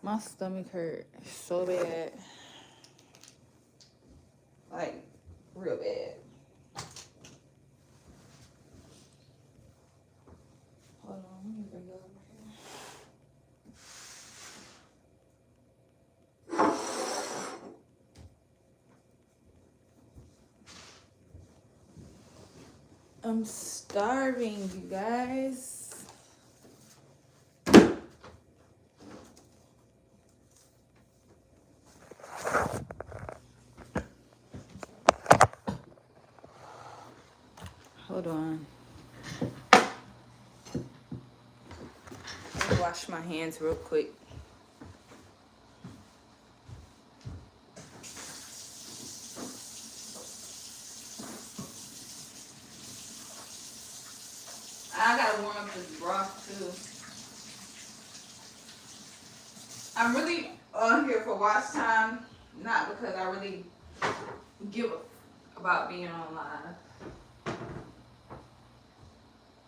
My stomach hurt so bad. Like, real bad. Hold on, let me bring it over here. I'm starving, you guys. Hold on. Let me wash my hands real quick. I gotta warm up this broth too. I'm really on here for watch time, not because I really give a about being online.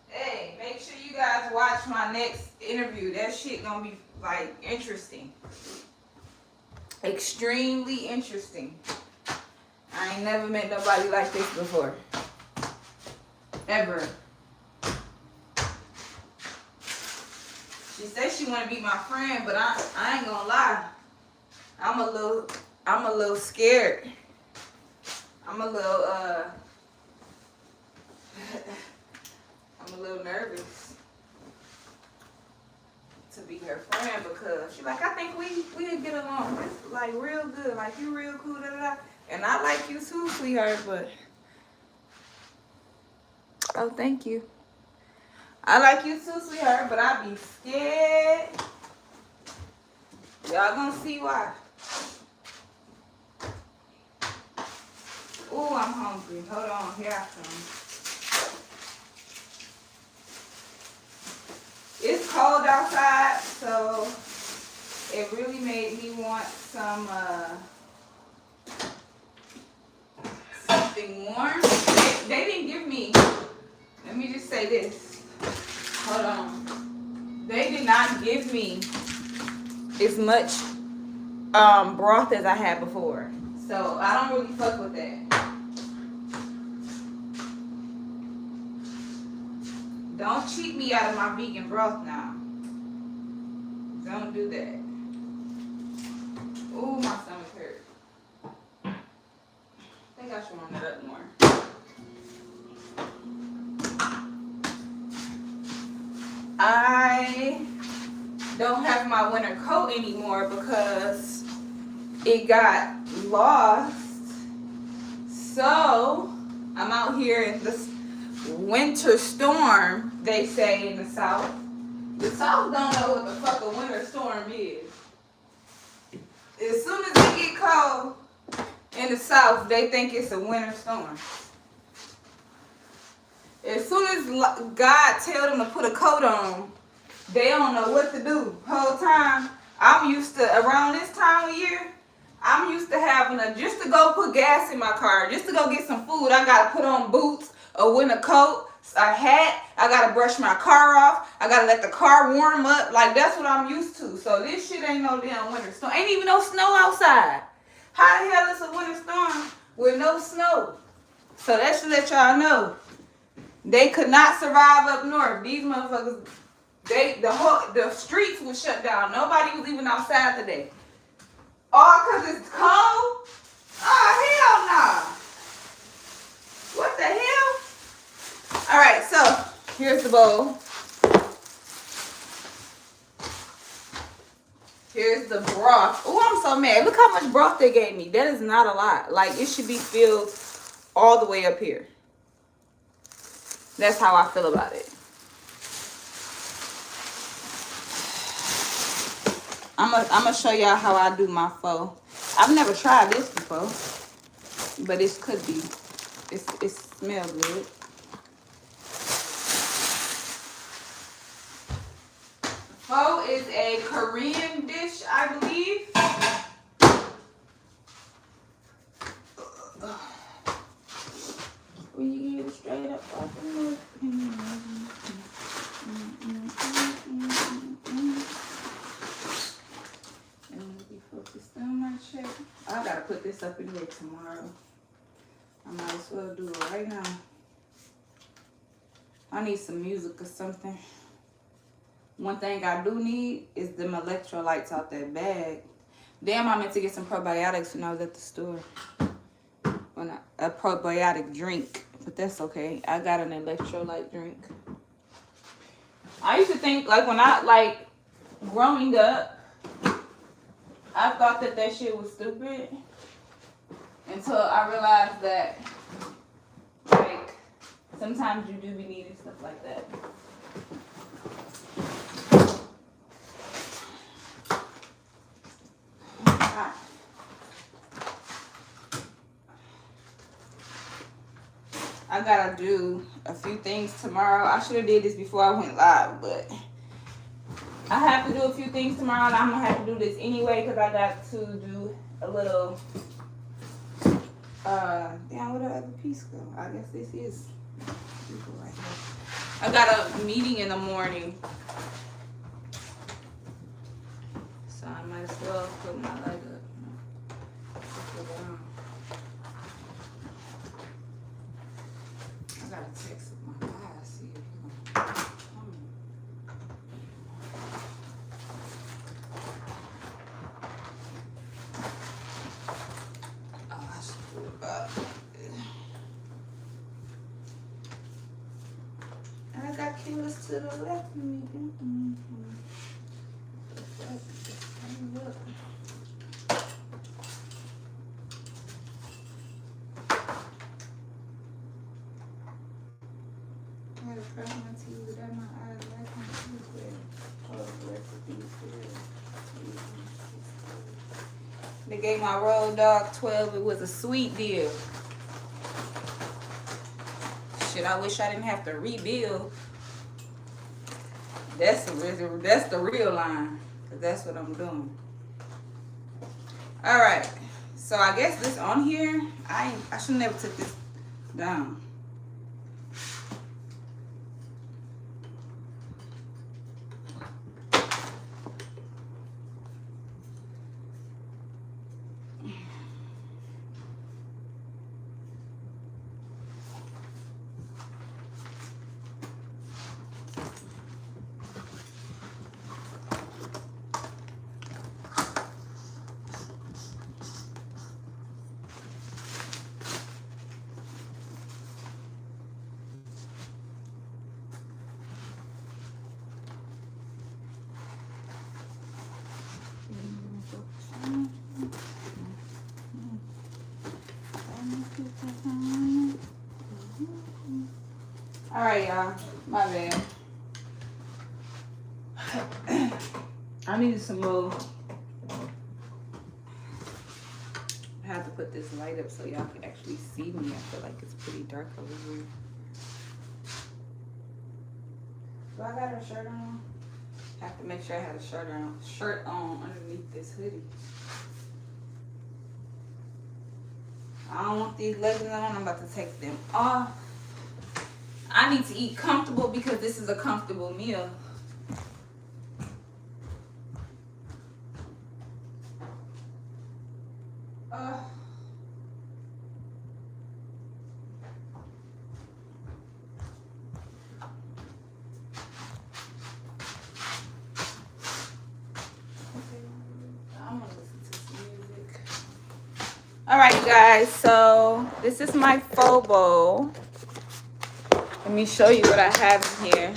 Hey, make sure you guys watch my next interview. That shit gonna be like interesting. Extremely interesting. I ain't never met nobody like this before. Ever. She says she wanna be my friend, but I ain't gonna lie. I'm a little scared. I'm a little nervous to be her friend because she's like, I think we get along. It's like real good. Like you real cool, da da da. And I like you too, sweetheart, but oh, thank you. I like you too, sweetheart, but I be scared. Y'all gonna see why. Ooh, I'm hungry. Hold on, here I come. It's cold outside, so it really made me want something warm. They didn't give me, let me just say this. Hold on. They did not give me as much broth as I had before. So I don't really fuck with that. Don't cheat me out of my vegan broth now. Don't do that. Ooh, my stomach hurt. I think I should warm that up more. I don't have my winter coat anymore because it got lost. So I'm out here in this winter storm, they say in the South. The South don't know what the fuck a winter storm is. As soon as it get cold in the South, they think it's a winter storm. As soon as God tell them to put a coat on, they don't know what to do. Whole time, I'm used to, around this time of year, I'm used to having just to go put gas in my car, just to go get some food, I gotta put on boots, a winter coat, a hat, I gotta brush my car off, I gotta let the car warm up, like that's what I'm used to. So this shit ain't no damn winter storm. Ain't even no snow outside. How the hell is a winter storm with no snow? So that should let y'all know. They could not survive up north. These motherfuckers, the streets was shut down. Nobody was even outside today. All because it's cold? Oh, hell no. What the hell? All right, so here's the bowl. Here's the broth. Oh, I'm so mad. Look how much broth they gave me. That is not a lot. Like, it should be filled all the way up here. That's how I feel about it. I'm gonna show y'all how I do my pho. I've never tried this before, but it could be. It smells good. Pho is a Korean dish, I believe. When you get it straight up off the milk. I gotta put this up in here tomorrow. I might as well do it right now. I need some music or something. One thing I do need is them electrolytes out that bag. Damn, I meant to get some probiotics when I was at the store. A probiotic drink, but that's okay. I got an electrolyte drink. I used to think, like, when I, like, growing up, I thought that shit was stupid until I realized that, like, sometimes you do be needing stuff like that. I gotta do a few things tomorrow. I should have did this before I went live, but I have to do a few things tomorrow, and I'm gonna have to do this anyway because I got to do a little. Damn, where the other piece go? I guess this is right here. I got a meeting in the morning, so I might as well put my leg up. I got a text with my guy. See if he's gonna come. Oh, I should do about it. I got Keyless to the left of me. They gave my Road Dog 12. It was a sweet deal. Shit, I wish I didn't have to rebuild. That's the real line. Cause that's what I'm doing. All right. So I guess this on here. I should never took this down. All right, y'all. My bad. I needed some more. I have to put this light up so y'all can actually see me. I feel like it's pretty dark over here. Do I got a shirt on? Have to make sure I had a shirt on underneath this hoodie. I don't want these leggings on. I'm about to take them off. I need to eat comfortable because this is a comfortable meal. All right, you guys, so this is my faux bowl. Let me show you what I have in here.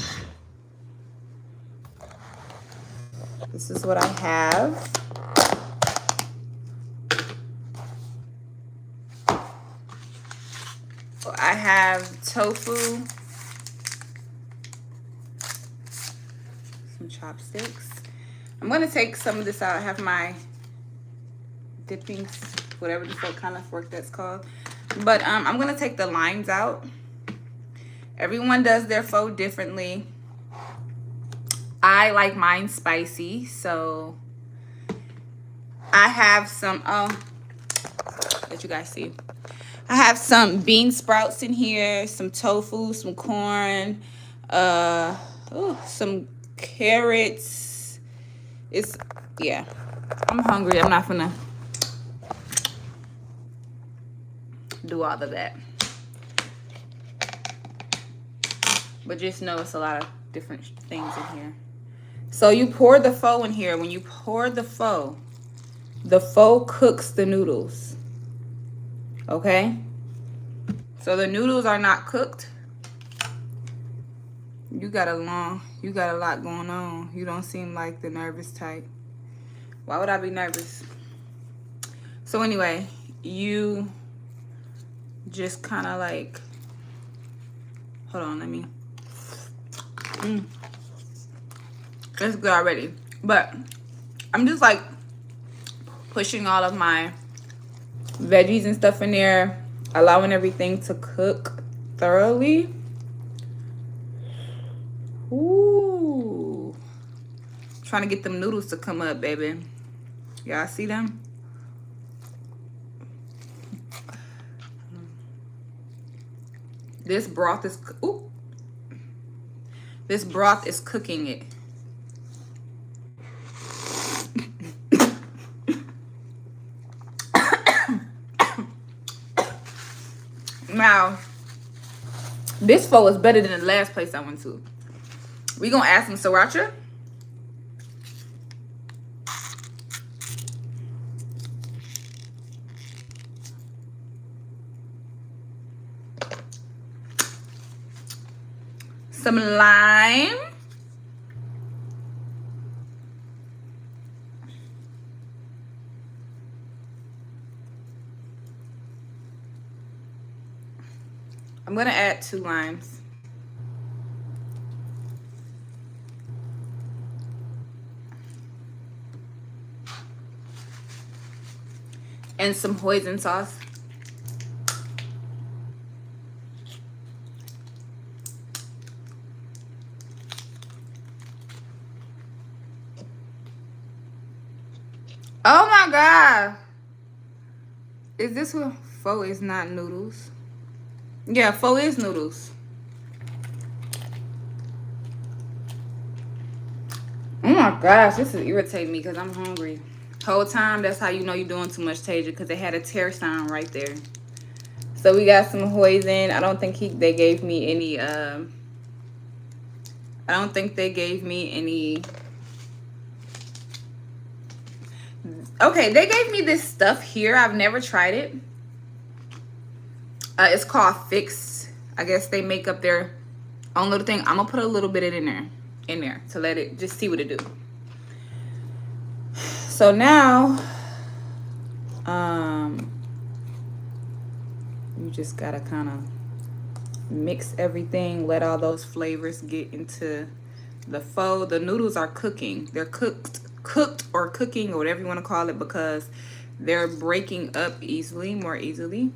This is what I have. So I have tofu, some chopsticks. I'm gonna take some of this out. I have my dipping, whatever the fuck kind of fork that's called. But I'm gonna take the lines out. Everyone does their pho differently. I like mine spicy, so I have some, let you guys see. I have some bean sprouts in here, some tofu, some corn, some carrots. Yeah, I'm hungry. I'm not gonna do all of that. But just know it's a lot of different things in here. So you pour the pho in here. When you pour the pho cooks the noodles. Okay? So the noodles are not cooked. You got a lot going on. You don't seem like the nervous type. Why would I be nervous? So anyway, you just kind of like, hold on, let me. It's good already. But I'm just like pushing all of my veggies and stuff in there, allowing everything to cook thoroughly. Ooh. Trying to get them noodles to come up, baby. Y'all see them? This broth is cooking it. Now, this pho is better than the last place I went to. We gonna add some sriracha. Some lime. I'm gonna add 2 limes. And some hoisin sauce. Oh my God. Is this what pho is not noodles? Yeah, pho is noodles. Oh my gosh, this is irritating me because I'm hungry. Whole time, that's how you know you're doing too much, Tasia, because they had a tear sound right there. So we got some hoisin. I don't think they gave me any, okay, they gave me this stuff here. I've never tried it. It's called Fix. I guess they make up their own little thing. I'm gonna put a little bit in there to let it just see what it do. So now, you just gotta kind of mix everything, let all those flavors get into the pho. The noodles are cooking. They're cooked or cooking or whatever you want to call it, because they're breaking up more easily.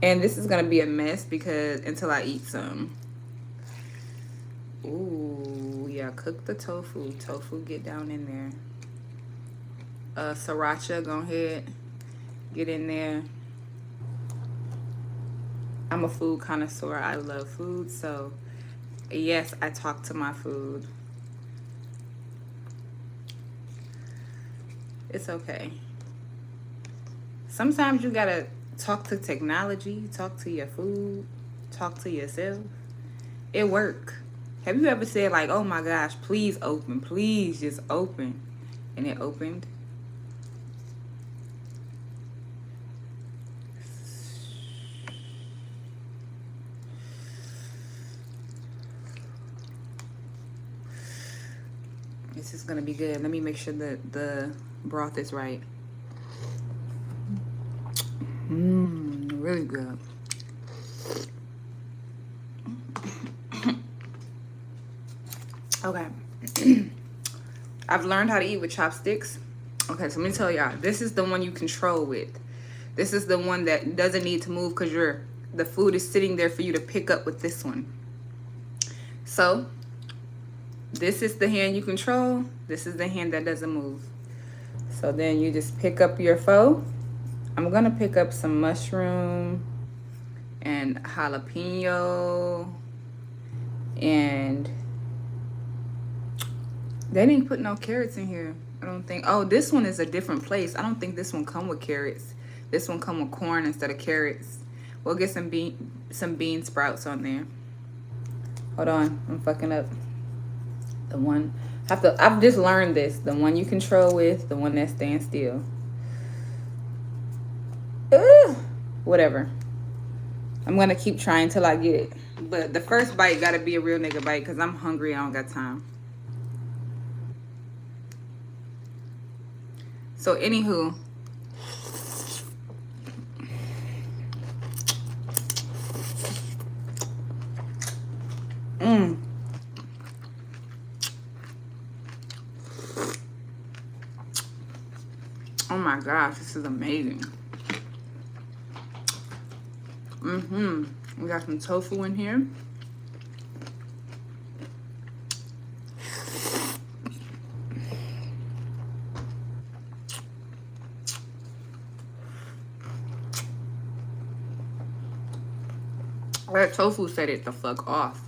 And this is gonna be a mess because until I eat some. Ooh, yeah, cook the tofu. Tofu, get down in there. Sriracha, go ahead, get in there. I'm a food connoisseur. I love food, so yes, I talk to my food. It's okay. Sometimes you gotta talk to technology, talk to your food, talk to yourself. It work. Have you ever said like, oh my gosh, please open, please just open, and it opened? This is gonna be good. Let me make sure that the broth is right. Really good. Okay. I've learned how to eat with chopsticks. Okay, so let me tell y'all, this is the one you control with. This is the one that doesn't need to move because the food is sitting there for you to pick up with this one. So this is the hand you control. This is the hand that doesn't move. So then you just pick up your pho. I'm gonna pick up some mushroom and jalapeno, and they didn't put no carrots in here, I don't think. Oh, this one is a different place. I don't think this one come with carrots. This one come with corn instead of carrots. We'll get some bean sprouts on there. Hold on, I'm fucking up. The one I've just learned this. The one you control with, the one that stands still. Whatever. I'm gonna keep trying till I get it. But the first bite gotta be a real nigga bite because I'm hungry. I don't got time. So anywho, oh my gosh, this is amazing. We got some tofu in here. That tofu set it the fuck off.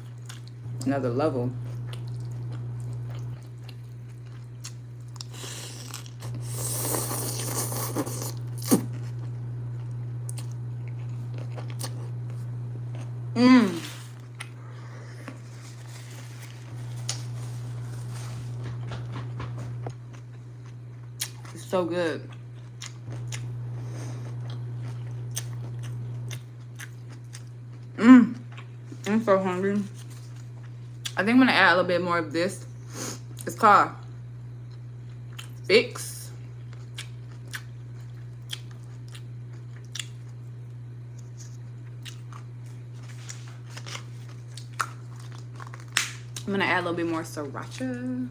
Another level. It's so good. I'm so hungry. I think I'm gonna add a little bit more of this. It's called Fix. I'm gonna add a little bit more sriracha.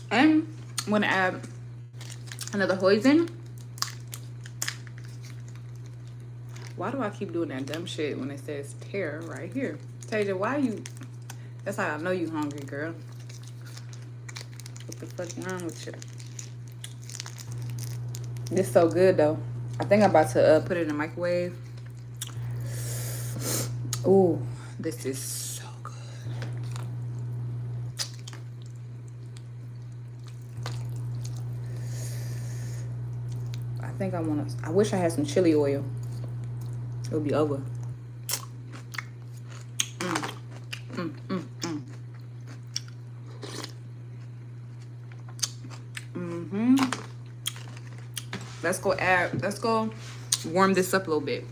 And I'm gonna add another hoisin. Why do I keep doing that dumb shit when it says tear right here? Tasia, why you? That's how I know you hungry, girl. What the fuck wrong with you? This so good though. I think I'm about to put it in the microwave. Ooh, this is so good. I think I wish I had some chili oil. It'll be over. Let's go warm this up a little bit.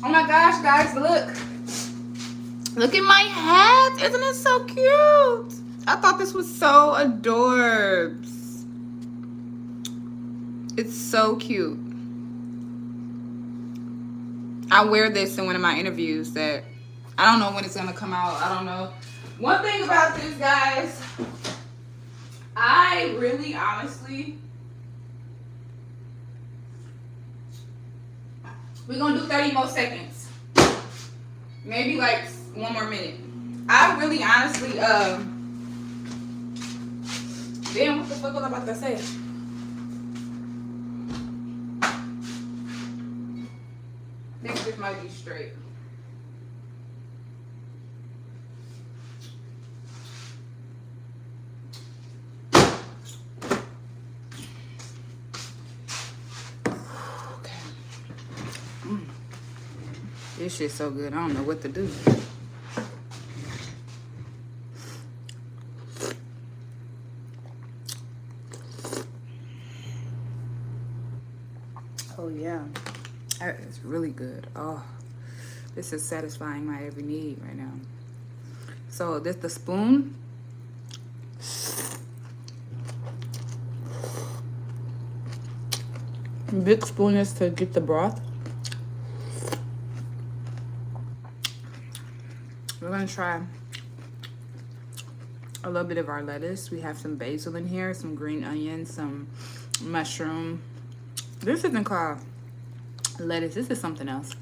Oh my gosh, guys, look. Look at my hat. Isn't it so cute? I thought this was so adorbs. It's so cute. I wear this in one of my interviews that I don't know when it's going to come out. I don't know. One thing about this, guys, I really honestly, we're going to do 30 more seconds. Maybe like 1 more minute. I really honestly, damn, what the fuck was I about to say? I think this might be straight. Okay. This shit's so good. I don't know what to do. Oh yeah, that is really good. Oh, this is satisfying my every need right now. So this the spoon. Big spoon is to get the broth. We're gonna try a little bit of our lettuce. We have some basil in here, some green onion, some mushroom. This isn't called lettuce. This is something else.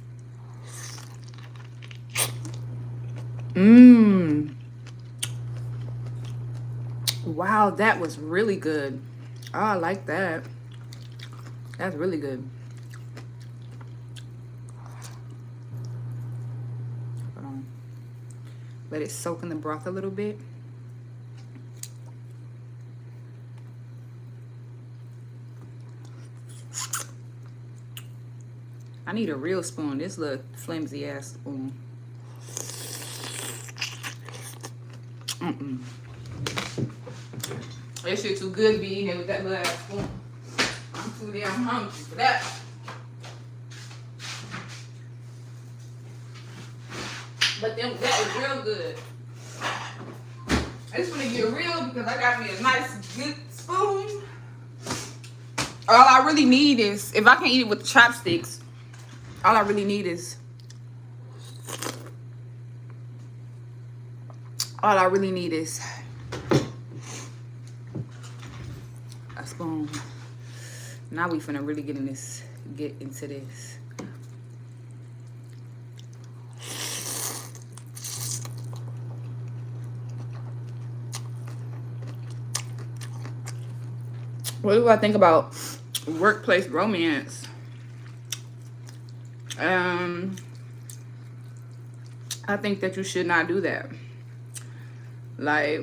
Mmm. Wow, that was really good. Oh, I like that. That's really good. Hold on. Let it soak in the broth a little bit. I need a real spoon. This little flimsy ass spoon. That shit too good to be in here with that little ass spoon. I'm too damn hungry for that. But that was real good. I just want to get real because I got me a nice good spoon. All I really need is, if I can eat it with chopsticks, all I really need is, a spoon. Now we finna really get into this. What do I think about workplace romance? I think that you should not do that. Like,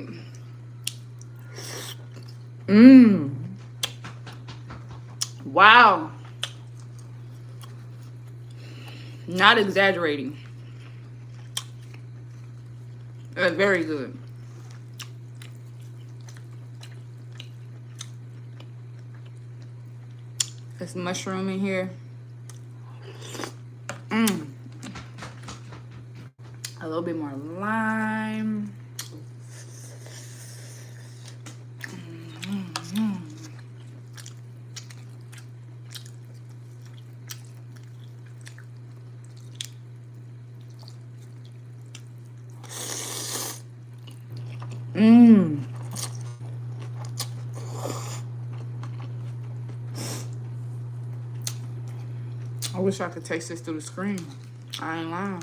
wow. Not exaggerating. That's very good. There's mushroom in here. A little bit more lime. I wish I could taste this through the screen. I ain't lying.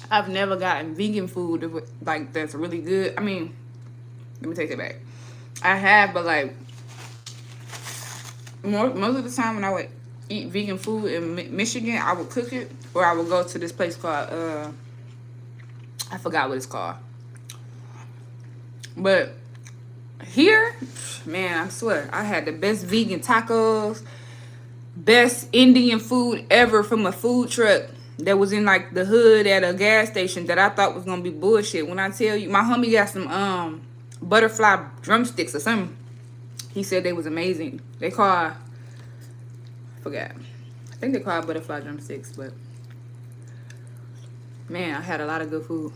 I've never gotten vegan food like that's really good. I mean, let me take it back. I have, but like most of the time when I would eat vegan food in Michigan, I would cook it, or I would go to this place called I forgot what it's called. But here, man, I swear, I had the best vegan tacos, best Indian food ever from a food truck that was in like the hood at a gas station that I thought was gonna be bullshit. When I tell you, my homie got some butterfly drumsticks or something. He said they was amazing. They call, I forgot. I think they call butterfly drumsticks, but man, I had a lot of good food.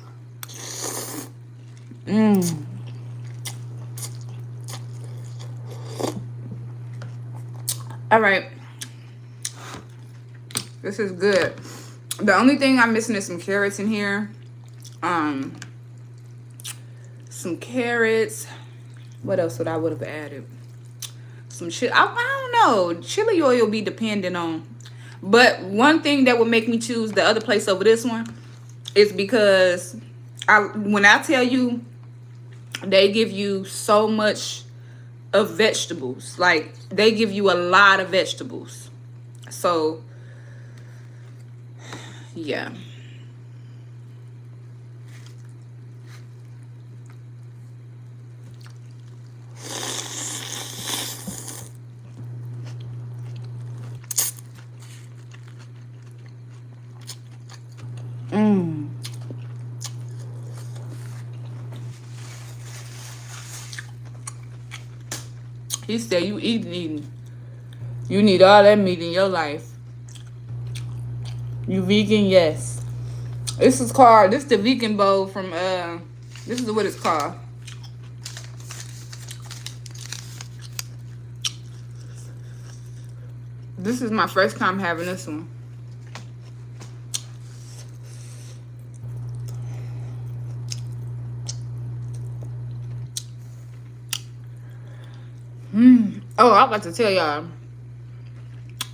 All right, this is good. The only thing I'm missing is some carrots in here. Some carrots. What else would I would have added? Some chili. I don't know. Chili oil be dependent on. But one thing that would make me choose the other place over this one is because when I tell you they give you so much of vegetables. Like, they give you a lot of vegetables. So, yeah. He said you eating. You need all that meat in your life. You vegan? Yes. This is the vegan bowl from, this is what it's called. This is my first time having this one. Oh, I was about to tell y'all.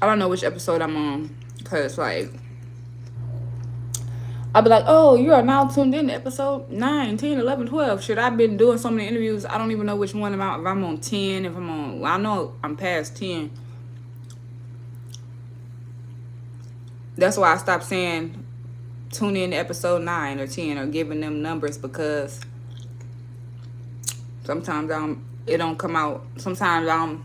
I don't know which episode I'm on. Because, like, I'll be like, oh, you are now tuned in to episode 9, 10, 11, 12. Shit, I've been doing so many interviews. I don't even know which one I'm on. If I'm on 10, if I'm on... Well, I know I'm past 10. That's why I stopped saying tune in to episode 9 or 10 or giving them numbers, because sometimes it don't come out. Sometimes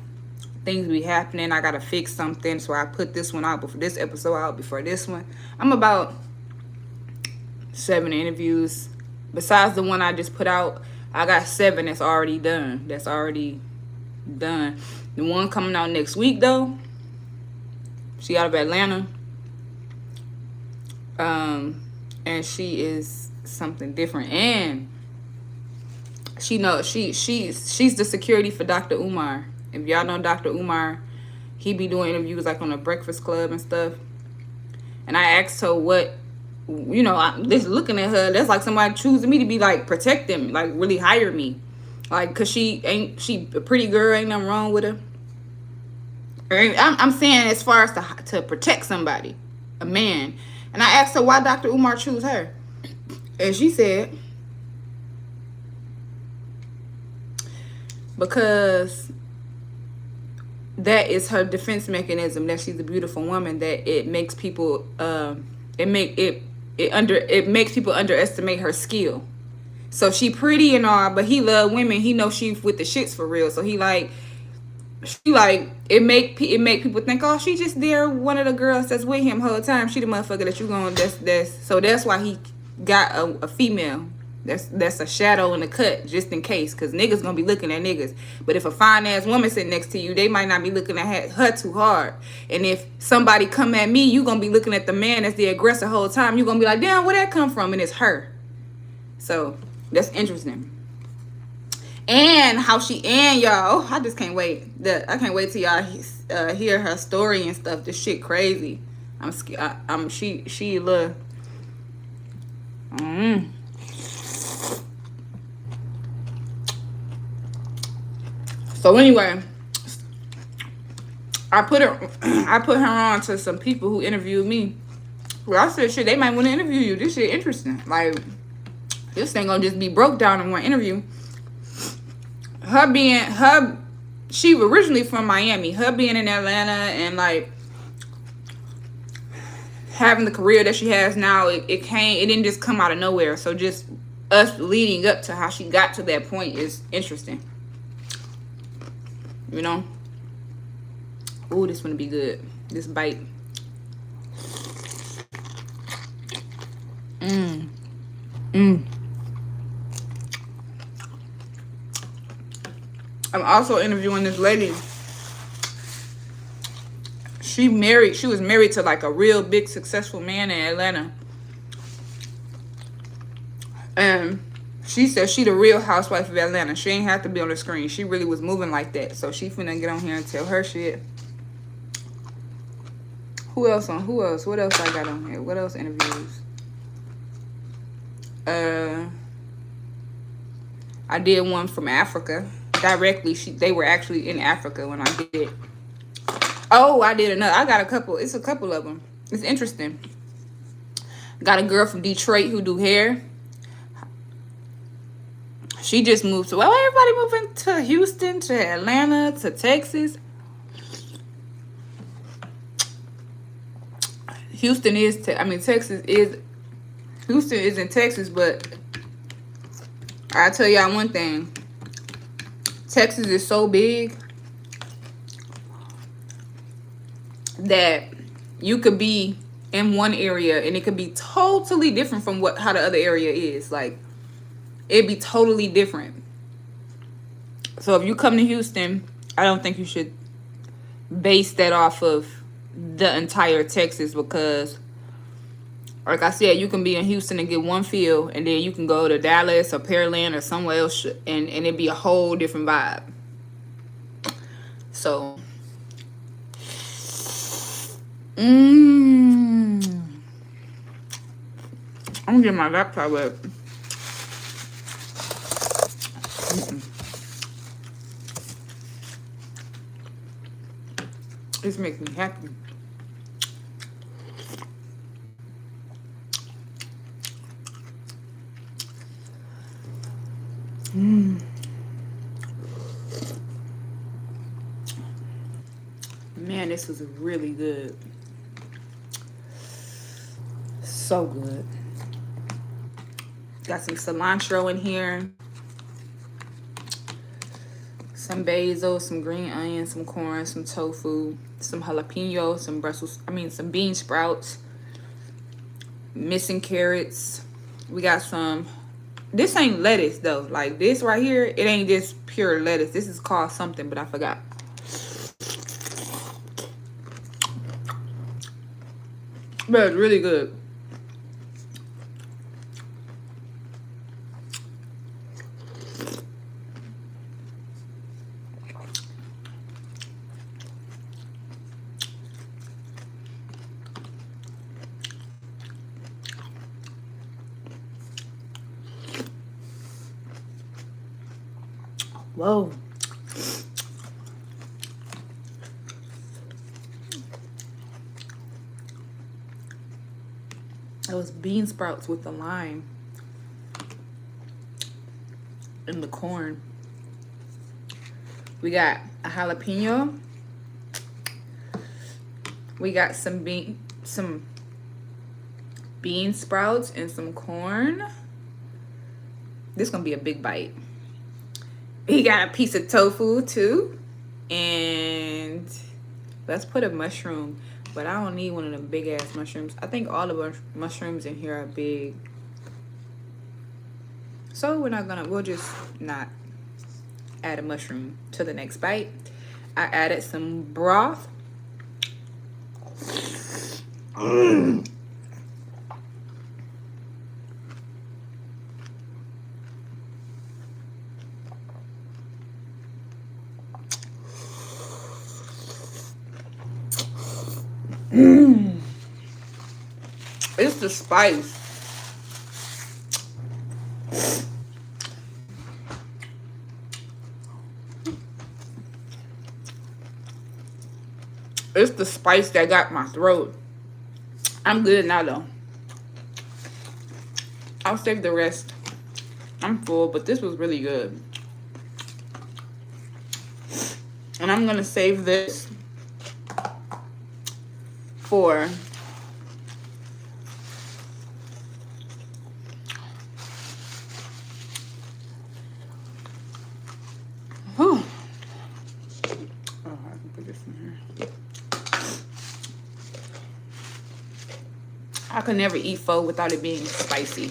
things be happening. I gotta fix something, so I put this one out before this episode out before this one. I'm about 7 interviews. Besides the one I just put out, I got 7 that's already done. The one coming out next week though, she out of Atlanta. And she is something different, and she's the security for Dr. Umar. If y'all know Dr. Umar, he be doing interviews like on the Breakfast Club and stuff. And I asked her what, just looking at her, that's like somebody choosing me to be like protect them, like really hire me, like, cause she a pretty girl, ain't nothing wrong with her. I'm saying as far as to protect somebody, a man. And I asked her why Dr. Umar chose her, and she said because that is her defense mechanism, that she's a beautiful woman, that it makes people it makes people underestimate her skill. So she pretty and all, but he love women. He know she with the shits for real. So it make people think, oh, she just there, one of the girls that's with him whole time. She the motherfucker that you going that's why he got a female. That's a shadow in the cut, just in case, because niggas gonna be looking at niggas. But if a fine ass woman sitting next to you, they might not be looking at her too hard. And if somebody come at me, you gonna be looking at the man that's the aggressor whole time. You gonna be like, damn, where that come from? And it's her. So that's interesting. And how y'all, I just can't wait. I can't wait till y'all hear her story and stuff. This shit crazy. I'm scared. She look. So anyway, I put her on to some people who interviewed me. Well, I said, shit, they might want to interview you. This shit interesting. Like, this ain't gonna just be broke down in one interview. She originally from Miami. Her being in Atlanta and like having the career that she has now, it didn't just come out of nowhere. So just us leading up to how she got to that point is interesting. Ooh, this gonna be good. This bite. I'm also interviewing this lady. She was married to like a real big successful man in Atlanta. And she said she the real housewife of Atlanta. She ain't have to be on the screen. She really was moving like that. So she finna get on here and tell her shit. Who else? What else I got on here? What else interviews? I did one from Africa. Directly, they were actually in Africa when I did it. Oh, I did another. I got a couple. It's a couple of them. It's interesting. Got a girl from Detroit who do hair. She just moved to, well, everybody moving to Houston, to Atlanta, to Texas. Houston is, Houston is in Texas, but I'll tell y'all one thing. Texas is so big that you could be in one area and it could be totally different from how the other area is. Like, it'd be totally different. So if you come to Houston, I don't think you should base that off of the entire Texas, because like I said, you can be in Houston and get one feel, and then you can go to Dallas or Pearland or somewhere else, and it'd be a whole different vibe. So, I'm gonna get my laptop up. This makes me happy. Man, this was really good. So good. Got some cilantro in here. Some basil, some green onion, some corn, some tofu, some jalapeno, some bean sprouts, missing carrots. We got some, this ain't lettuce though. Like this right here, it ain't just pure lettuce. This is called something, but I forgot. But it's really good. Whoa. Those bean sprouts with the lime and the corn. We got a jalapeno. We got some bean sprouts and some corn. This is gonna be a big bite. He got a piece of tofu too. And let's put a mushroom. But I don't need one of them big ass mushrooms. I think all the mushrooms in here are big. So we'll just not add a mushroom to the next bite. I added some broth. It's the spice. It's the spice that got my throat. I'm good now though. I'll save the rest. I'm full, but this was really good. And I'm gonna save this for I could never eat pho without it being spicy.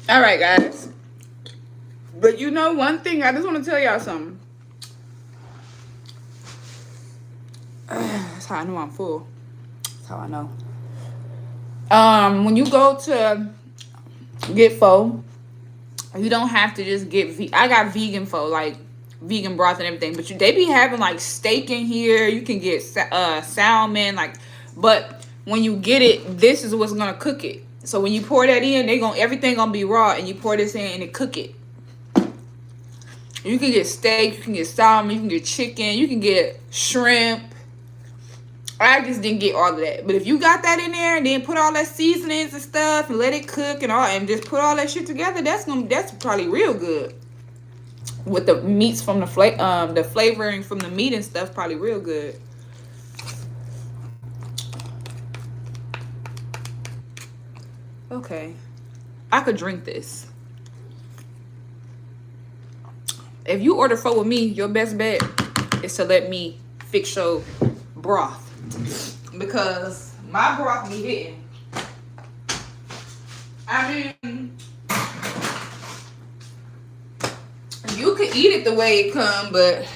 All right, guys. But you know one thing, I just want to tell y'all something. That's how I know I'm full. That's how I know. When you go to get pho, you don't have to just get I got vegan pho, like vegan broth and everything, but they be having like steak in here. You can get salmon, like, but when you get it, this is what's gonna cook it. So when you pour that in, everything gonna be raw, and you pour this in and it cook it. You can get steak, you can get salmon, you can get chicken, you can get shrimp. I just didn't get all of that, but if you got that in there and then put all that seasonings and stuff and let it cook and just put all that shit together, that's probably real good. With the meats from the flavoring from the meat and stuff, probably real good. Okay, I could drink this. If you order pho with me, your best bet is to let me fix your broth, because my broth be hitting. I mean, you could eat it the way it come, but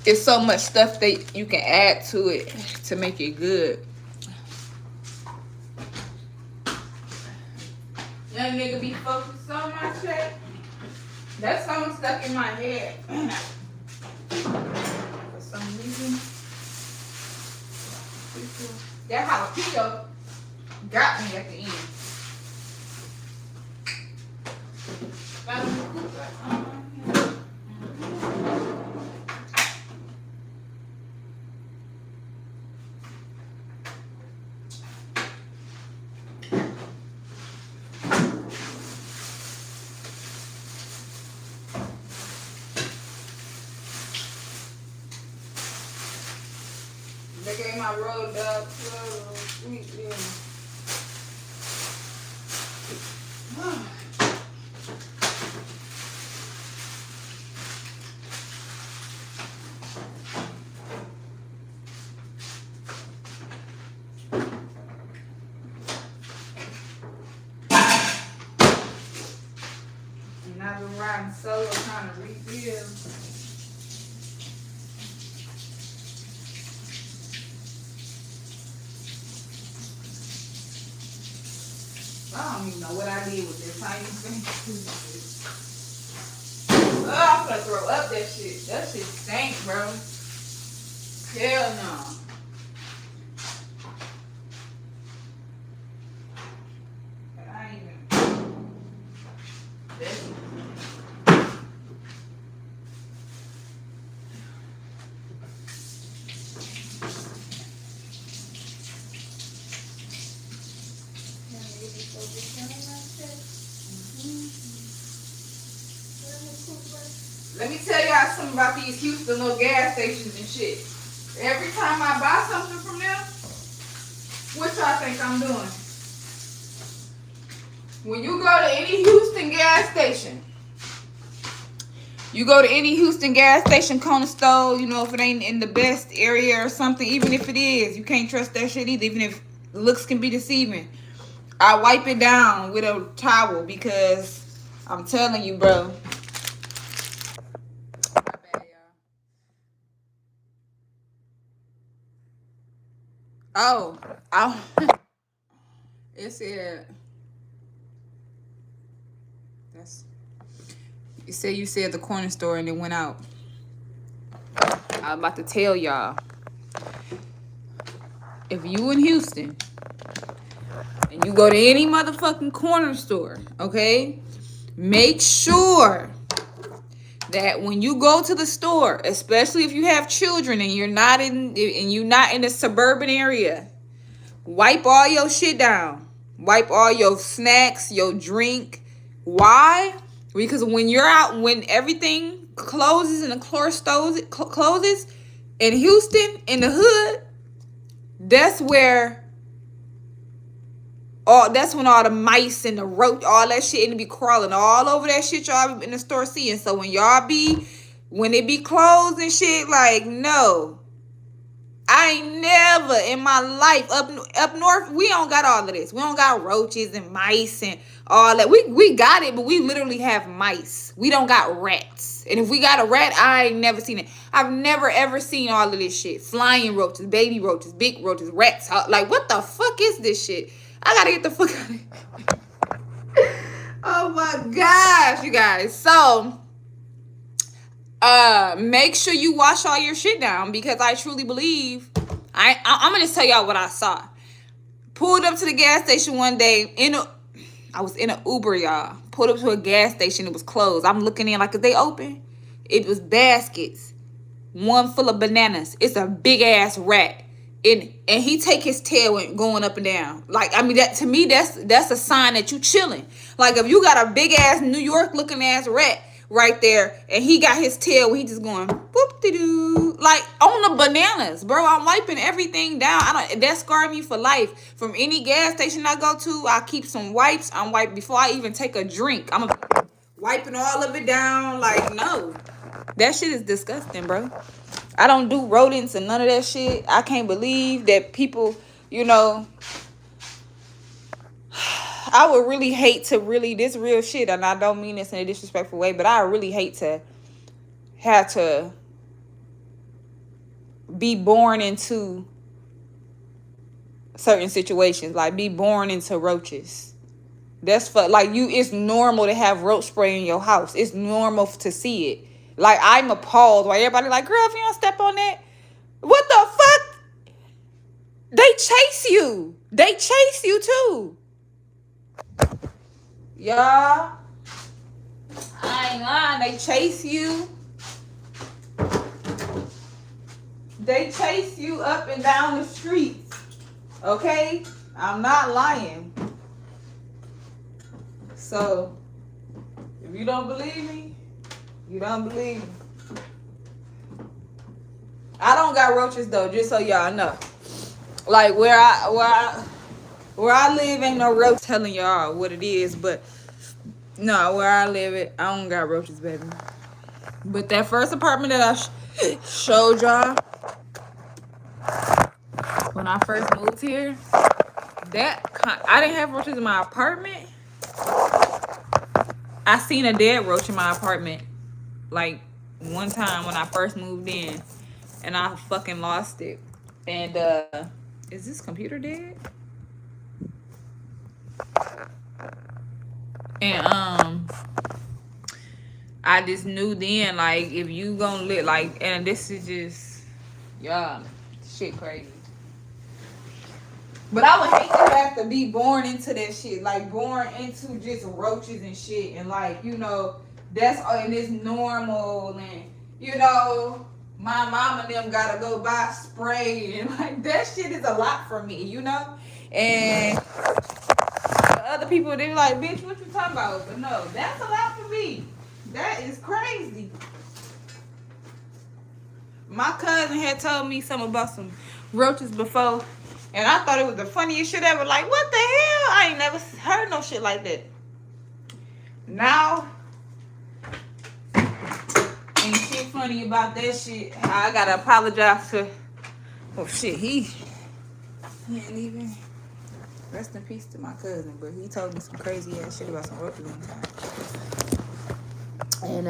it's so much stuff that you can add to it to make it good. Young nigga be focused on my check. That song stuck in my head. For some reason. That jalapeno got me at the end. They gave my road dog sweet, yeah. And I've been riding solo trying to rebuild. I don't even know what I did with this. How you think? Oh, I'm gonna throw up that shit. That shit stank, bro. Hell no. I ain't even. This. Let me tell y'all something about these Houston little gas stations and shit. Every time I buy something from them, what y'all think I'm doing? When you go to any Houston gas station, corner store, you know, if it ain't in the best area or something, even if it is, you can't trust that shit either, even if looks can be deceiving. I wipe it down with a towel because I'm telling you, bro. My bad, y'all. Oh, it said, you said the corner store and it went out. I'm about to tell y'all. If you in Houston and you go to any motherfucking corner store, okay, make sure that when you go to the store, especially if you have children and you're not in a suburban area, wipe all your shit down. Wipe all your snacks, your drink. Why? Because when you're out, when everything closes and the store closes in Houston, in the hood, that's when all the mice and the roach, all that shit, and be crawling all over that shit y'all in the store seeing. So when it be closed and shit, like, no. I ain't never in my life up north, we don't got all of this. We don't got roaches and mice and all that. We got it, but we literally have mice. We don't got rats. And if we got a rat, I ain't never seen it. I've never ever seen all of this shit. Flying roaches, baby roaches, big roaches, rats. Like, what the fuck is this shit? I gotta get the fuck out of here. Oh my gosh, you guys. So make sure you wash all your shit down, because I truly believe I'm gonna tell y'all what I saw. Pulled up to the gas station one day I was in an Uber, y'all. Pulled up to a gas station, it was closed. I'm looking in like, is they open? It was baskets, one full of bananas. It's a big ass rat. And he take his tail and going up and down. Like, I mean, that to me, that's a sign that you chilling. Like, if you got a big ass New York looking ass rat right there, and he got his tail, he just going whoop de doo, like on the bananas, bro. I'm wiping everything down. That scarred me for life. From any gas station I go to, I keep some wipes. I'm wiping before I even take a drink. I'm wiping all of it down. Like, no, that shit is disgusting, bro. I don't do rodents and none of that shit. I can't believe that people, you know, I would really hate to this real shit, and I don't mean this in a disrespectful way, but I really hate to have to be born into certain situations, like be born into roaches. That's like it's normal to have roach spray in your house. It's normal to see it. Like, I'm appalled why everybody like, girl, if you don't step on that, what the fuck? They chase you. They chase you too. Y'all, I ain't lying. They chase you. They chase you up and down the streets. Okay? I'm not lying. So, if you don't believe me, you don't believe me. I don't got roaches though, just so y'all know. Like where I live ain't no roach telling y'all what it is, but no, where I live it, I don't got roaches, baby. But that first apartment that I showed y'all when I first moved here, I didn't have roaches in my apartment. I seen a dead roach in my apartment like one time when I first moved in, and I fucking lost it. And is this computer dead? And I just knew then, like, if you gonna live, like, and this is just, yeah, shit crazy. But I would hate to have to be born into that shit, like, born into just roaches and shit, and, like, you know, that's, and it's normal, and, you know, my mom and them gotta go buy spray, and, like, that shit is a lot for me, you know? And other people, they be like, bitch, what you talking about? But no, that's a lot for me. That is crazy. My cousin had told me something about some roaches before, and I thought it was the funniest shit ever. Like, what the hell? I ain't never heard no shit like that. Now, ain't shit funny about that shit. I gotta apologize to. Oh shit, he ain't even. Rest in peace to my cousin, but he told me some crazy ass shit about some roaches one time. And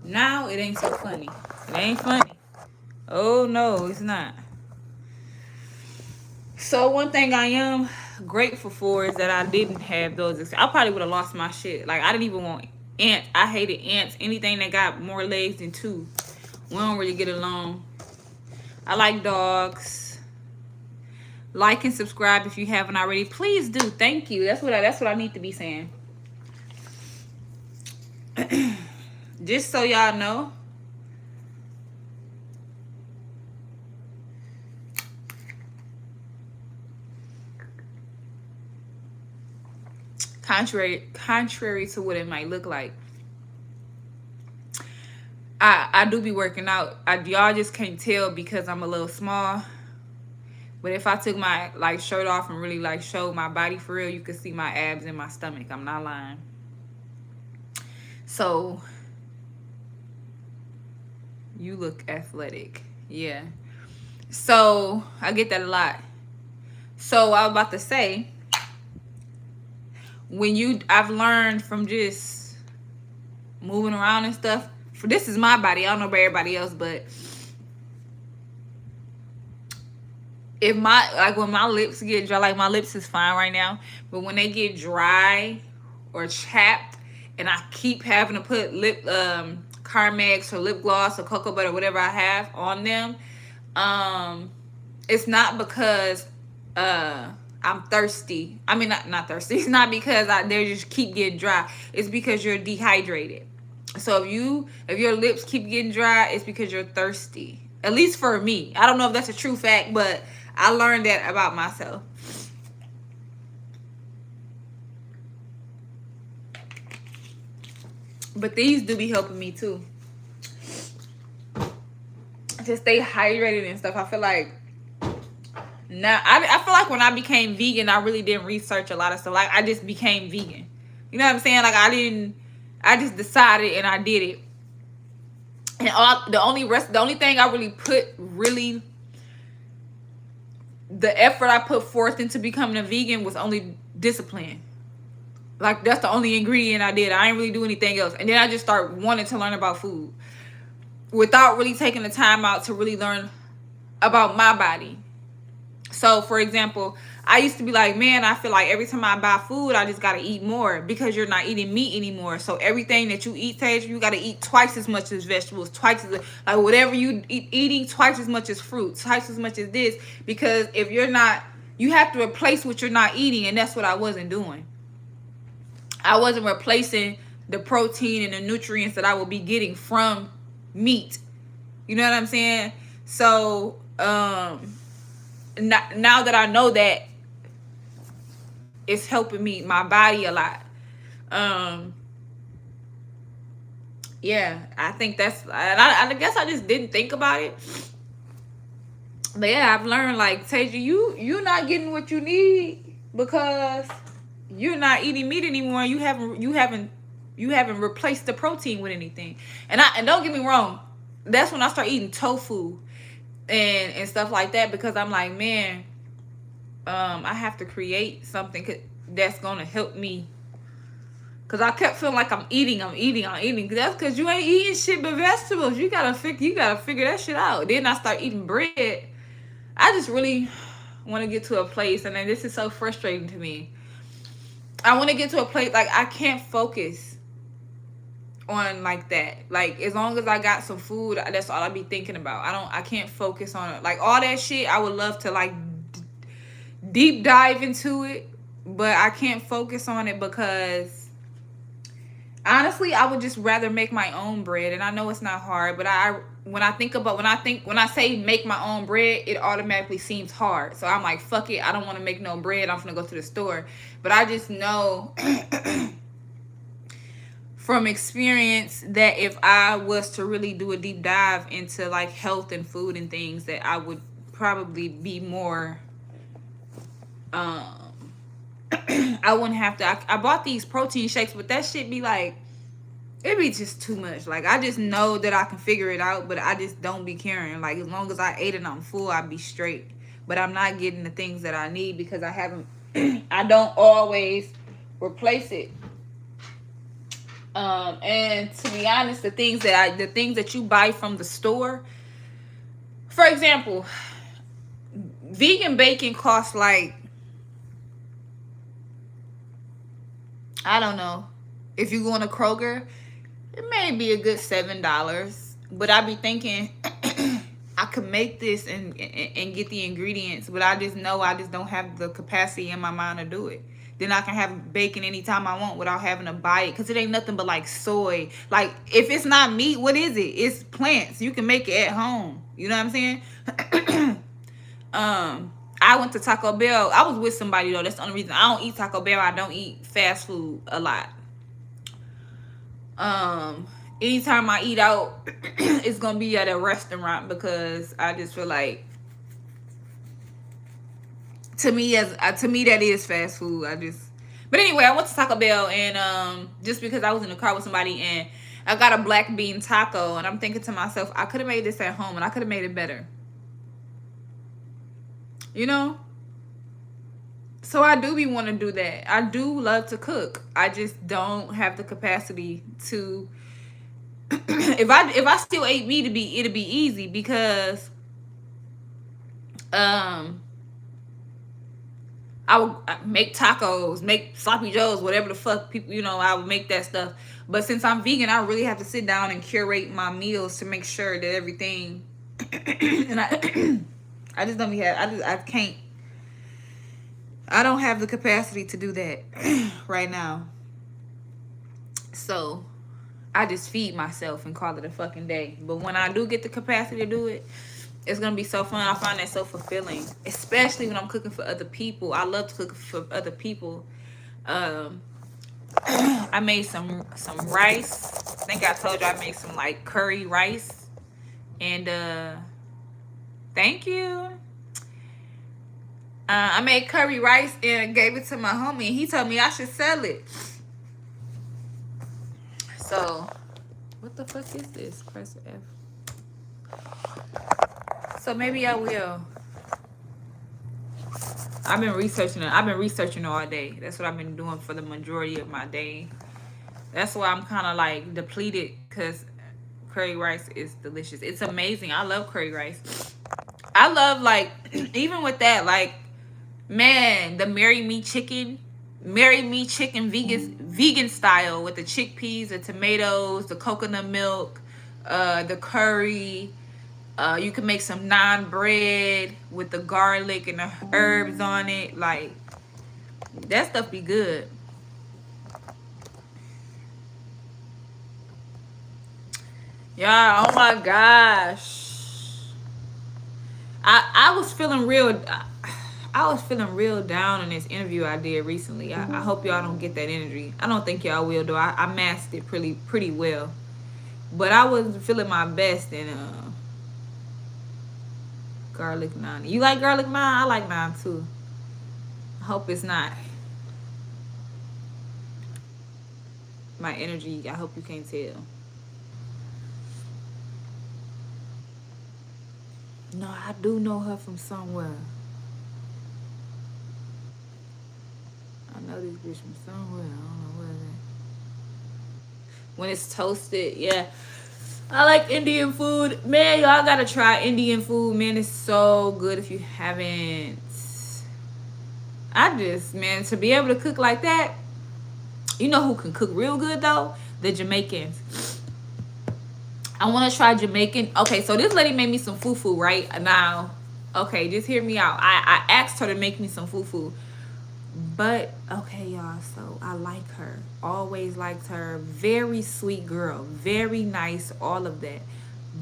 now it ain't so funny. It ain't funny. Oh no, it's not. So one thing I am grateful for is that I didn't have those. I probably would have lost my shit. Like, I didn't even want ants. I hated ants. Anything that got more legs than two. We don't really get along. I like dogs. Like and subscribe if you haven't already. Please do. Thank you. That's what I need to be saying. Just so y'all know. Contrary to what it might look like, I do be working out. Y'all just can't tell because I'm a little small. But if I took my like shirt off and really like showed my body for real, you could see my abs and my stomach. I'm not lying. So you look athletic. Yeah. So I get that a lot. So I was about to say, I've learned from just moving around and stuff. This is my body. I don't know about everybody else, but if when my lips get dry, like my lips is fine right now, but when they get dry or chapped, and I keep having to put lip Carmex or lip gloss or cocoa butter, whatever I have on them, it's not because I'm thirsty. I mean, not thirsty. It's not because they just keep getting dry. It's because you're dehydrated. So if your lips keep getting dry, it's because you're thirsty. At least for me. I don't know if that's a true fact, but I learned that about myself. But these do be helping me too. To stay hydrated and stuff. I feel like now I feel like when I became vegan, I really didn't research a lot of stuff. Like, I just became vegan. You know what I'm saying? Like, I just decided and I did it. And the only thing I really the effort I put forth into becoming a vegan was only discipline. Like, that's the only ingredient I did. I didn't really do anything else. And then I just started wanting to learn about food without really taking the time out to really learn about my body. So, for example, I used to be like, man, I feel like every time I buy food, I just got to eat more because you're not eating meat anymore. So everything that you eat, Tage, you got to eat twice as much as vegetables, twice as, like, whatever you eating, twice as much as fruit, twice as much as this. Because if you're not, you have to replace what you're not eating. And that's what I wasn't doing. I wasn't replacing the protein and the nutrients that I will be getting from meat. You know what I'm saying? So, now that I know that, it's helping me, my body, a lot. Yeah, I think that's, and I guess I just didn't think about it. But yeah, I've learned, like, Tasia, you not getting what you need because you're not eating meat anymore. You haven't replaced the protein with anything. And don't get me wrong, that's when I start eating tofu and stuff like that, because I'm like, man, I have to create something that's gonna help me. Cause I kept feeling like I'm eating. That's cause you ain't eating shit but vegetables. You gotta figure that shit out. Then I start eating bread. I just really want to get to a place, and then this is so frustrating to me. I want to get to a place like I can't focus on like that. Like, as long as I got some food, that's all I be thinking about. I can't focus on it. Like, all that shit, I would love to like deep dive into it, but I can't focus on it because honestly, I would just rather make my own bread. And I know it's not hard, but when I say make my own bread, it automatically seems hard. So I'm like, fuck it, I don't want to make no bread. I'm gonna go to the store. But I just know from experience that if I was to really do a deep dive into like health and food and things, that I would probably be more I wouldn't have to. I bought these protein shakes, but that shit be like, it be just too much. Like, I just know that I can figure it out, but I just don't be caring. Like, as long as I ate it, I'm full, I'd be straight. But I'm not getting the things that I need because I haven't, I don't always replace it. And to be honest, the things that you buy from the store, for example, vegan bacon costs like, I don't know, if you go in a Kroger, it may be a good $7. But I be thinking I could make this and get the ingredients, but I just know I just don't have the capacity in my mind to do it. Then I can have bacon anytime I want without having to buy it, because it ain't nothing but like soy. Like, if it's not meat, what is it? It's plants. You can make it at home. You know what I'm saying? I went to Taco Bell. I was with somebody though. That's the only reason I don't eat Taco Bell. I don't eat fast food a lot. Anytime I eat out, it's gonna be at a restaurant, because I just feel like, to me that is fast food. But anyway, I went to Taco Bell, and just because I was in the car with somebody, and I got a black bean taco, and I'm thinking to myself, I could have made this at home and I could have made it better. You know? So I do be want to do that. I do love to cook. I just don't have the capacity to. if I still ate meat, it'd be easy, because I would make tacos, make sloppy joes, whatever the fuck people, I would make that stuff. But since I'm vegan, I really have to sit down and curate my meals to make sure that everything and I just don't be I can't. I don't have the capacity to do that right now. So I just feed myself and call it a fucking day. But when I do get the capacity to do it, it's gonna be so fun. I find that so fulfilling, especially when I'm cooking for other people. I love to cook for other people. I made some rice. I think I told you I made some like curry rice, and thank you. I made curry rice and gave it to my homie, and he told me I should sell it. So, what the fuck is this? Press F. So maybe I will. I've been researching all day. That's what I've been doing for the majority of my day. That's why I'm kind of like depleted, because curry rice is delicious. It's amazing. I love curry rice. I love, like, even with that, like, man, the Marry Me chicken vegan style, with the chickpeas, the tomatoes, the coconut milk, the curry. You can make some naan bread with the garlic and the herbs on it. Like, that stuff be good. Yeah, oh my gosh. I was feeling real down in this interview I did recently. I hope y'all don't get that energy. I don't think y'all will, though. I masked it pretty well. But I wasn't feeling my best in garlic naan. You like garlic naan? I like naan too. I hope it's not my energy. I hope you can't tell. No, I do know her from somewhere. I know this bitch from somewhere. I don't know where that. When it's toasted, yeah. I like Indian food. Man, y'all gotta try Indian food. Man, it's so good if you haven't. Man, to be able to cook like that, you know who can cook real good though? The Jamaicans. I want to try Jamaican. Okay, so this lady made me some fufu right now. Okay, just hear me out. I asked her to make me some fufu. But okay, y'all, so I like her. Always liked her. Very sweet girl. Very nice, all of that.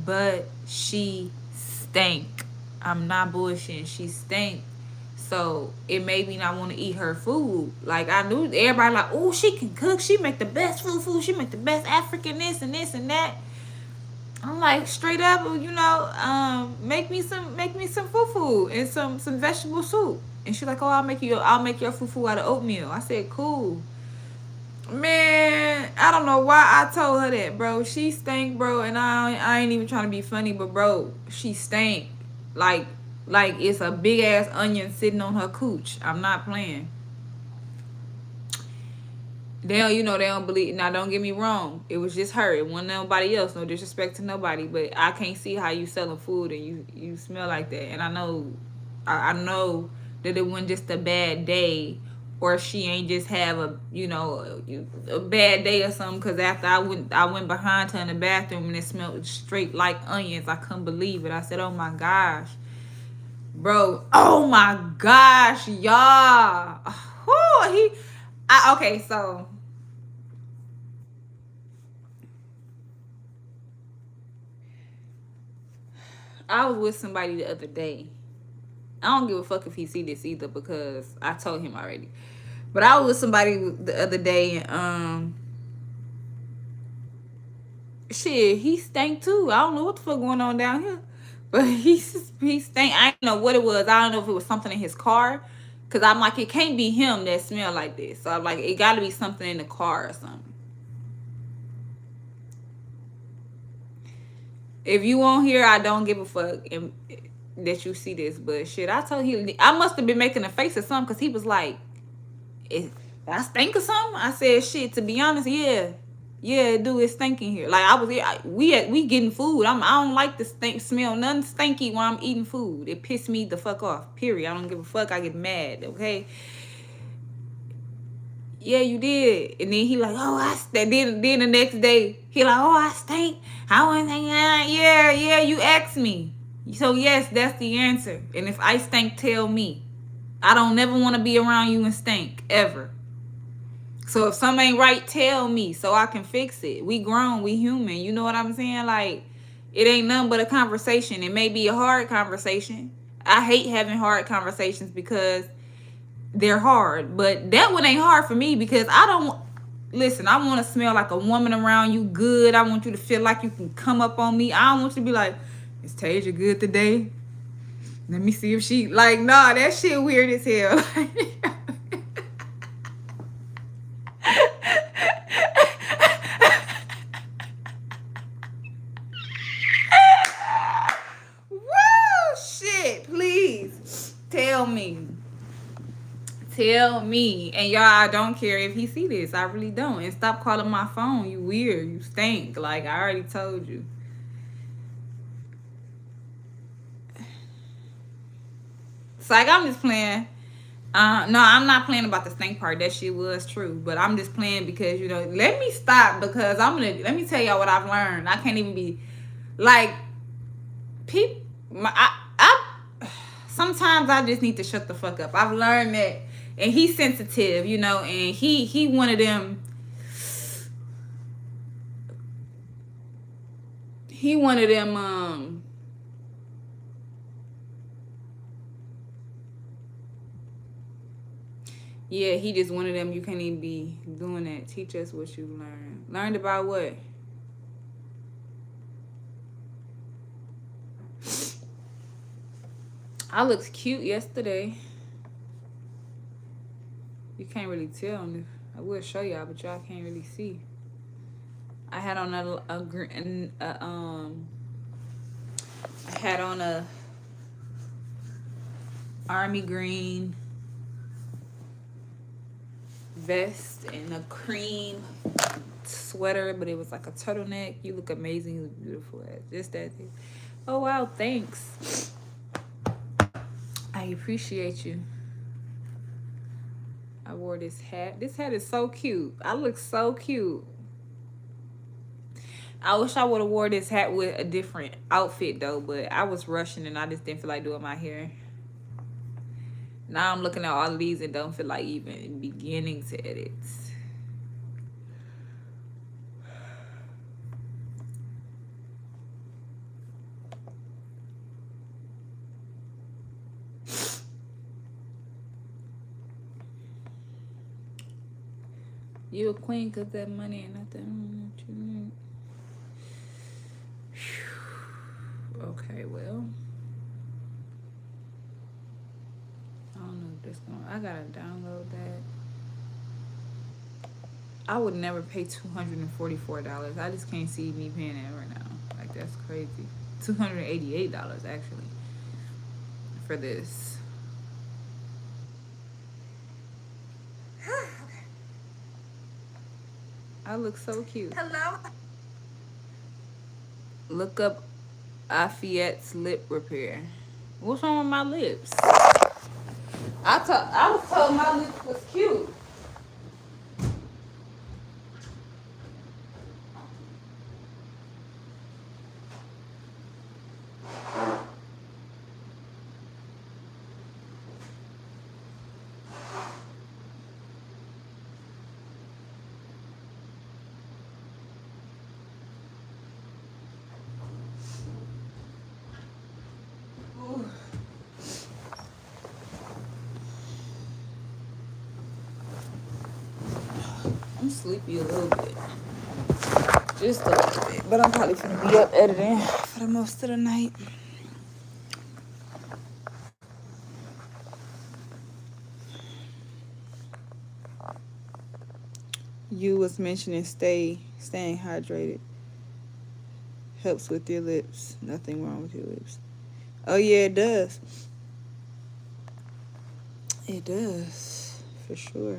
But she stank. I'm not bullshitting. She stank. So it made me not want to eat her food. Like I knew everybody like, oh, she can cook. She make the best fufu. She make the best African this and this and that. I'm like straight up, make me some fufu and some vegetable soup. And she's like, oh, I'll make your fufu out of oatmeal. I said, cool. Man, I don't know why I told her that, bro. She stank, bro, and I ain't even trying to be funny, but bro, she stank. Like it's a big ass onion sitting on her cooch. I'm not playing. They don't believe. Now, don't get me wrong. It was just her. It wasn't nobody else. No disrespect to nobody. But I can't see how you selling food and you smell like that. And I know that it wasn't just a bad day, or she ain't just have a bad day or something. Because after I went behind her in the bathroom and it smelled straight like onions. I couldn't believe it. I said, oh my gosh, bro. Oh my gosh, y'all. Okay, so I was with somebody the other day. I don't give a fuck if he see this either because I told him already. But I was with somebody the other day and shit, he stank too. I don't know what the fuck going on down here. But he stank. I don't know what it was. I don't know if it was something in his car. Cause I'm like, it can't be him that smell like this. So I'm like, it gotta be something in the car or something. If you won't hear, I don't give a fuck that you see this. But shit, I told him, I must have been making a face or something. Cause he was like, I stink or something? I said, shit, to be honest, yeah, dude, it's stinking here. Like I was here, we getting food. I don't like the smell, nothing stinky when I'm eating food. It pissed me the fuck off. Period. I don't give a fuck. I get mad. Okay. Yeah, you did. And then he like, oh, I stink. Then the next day, he like, oh, I stink. I want to think, yeah, you asked me. So yes, that's the answer. And if I stink, tell me. I don't never want to be around you and stink ever. So if something ain't right, tell me so I can fix it. We grown, we human. You know what I'm saying? Like, it ain't nothing but a conversation. It may be a hard conversation. I hate having hard conversations because they're hard. But that one ain't hard for me because I don't... Listen, I want to smell like a woman around you good. I want you to feel like you can come up on me. I don't want you to be like, is Tasia good today? Let me see if she... Like, nah, that shit weird as hell. Tell me. And y'all, I don't care if he see this. I really don't. And stop calling my phone. You weird. You stink. Like, I already told you. So, like, I'm just playing. No, I'm not playing about the stink part. That shit was true. But I'm just playing because, let me stop because let me tell y'all what I've learned. I can't even be, like, sometimes I just need to shut the fuck up. I've learned that. And he's sensitive, and he one of them. He one of them, yeah, he just one of them. You can't even be doing that. Teach us what you learned. Learned about what? I looked cute yesterday. You can't really tell on this. I will show y'all, but y'all can't really see. I had on a green, I had on a army green vest and a cream sweater, but it was like a turtleneck. You look amazing. You look beautiful. Just that thing. Oh wow, thanks. I appreciate you. I wore this hat. This hat is so cute. I look so cute. I wish I would have wore this hat with a different outfit though, but I was rushing and I just didn't feel like doing my hair. Now I'm looking at all of these and don't feel like even beginning to edit. You a queen cause that money ain't nothing. Okay, well. I don't know if this going. I gotta download that. I would never pay $244. I just can't see me paying that right now. Like that's crazy. $288 actually for this. I look so cute. Hello. Look up Afiette's lip repair. What's wrong with my lips? I was told my lips was cute. I'm sleepy a little bit. Just a little bit. But I'm probably gonna be up editing for the most of the night. You was mentioning staying hydrated. Helps with your lips. Nothing wrong with your lips. Oh yeah, it does. It does. For sure.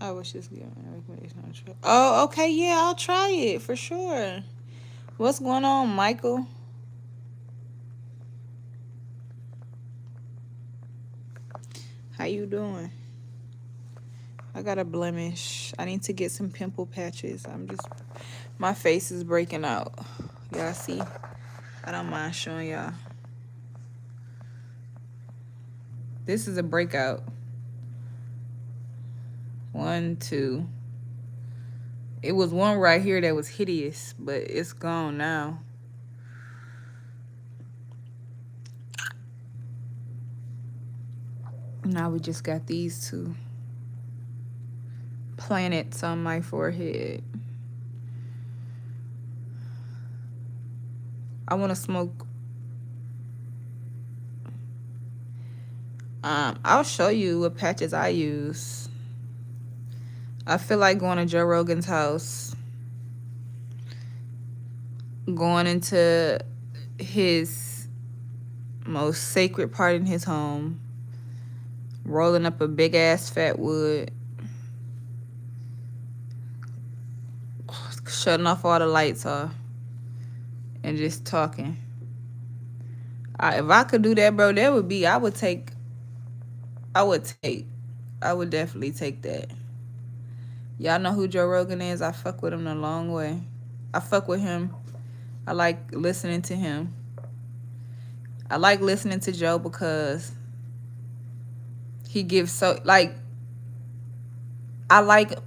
I was just giving a recommendation on try. Oh, okay, yeah, I'll try it for sure. What's going on, Michael? How you doing? I got a blemish. I need to get some pimple patches. My face is breaking out. Y'all see? I don't mind showing y'all. This is a breakout. 1, 2. It was one right here that was hideous, but it's gone now. Now we just got these 2 planets on my forehead. I want to smoke. I'll show you what patches I use. I feel like going to Joe Rogan's house, going into his most sacred part in his home, rolling up a big ass fat wood, shutting off all the lights off, and just talking. If I could do that, bro, that would be, I would definitely take that. Y'all know who Joe Rogan is. I fuck with him a long way. I fuck with him. I like listening to him. I like listening to Joe because he gives so, like, I like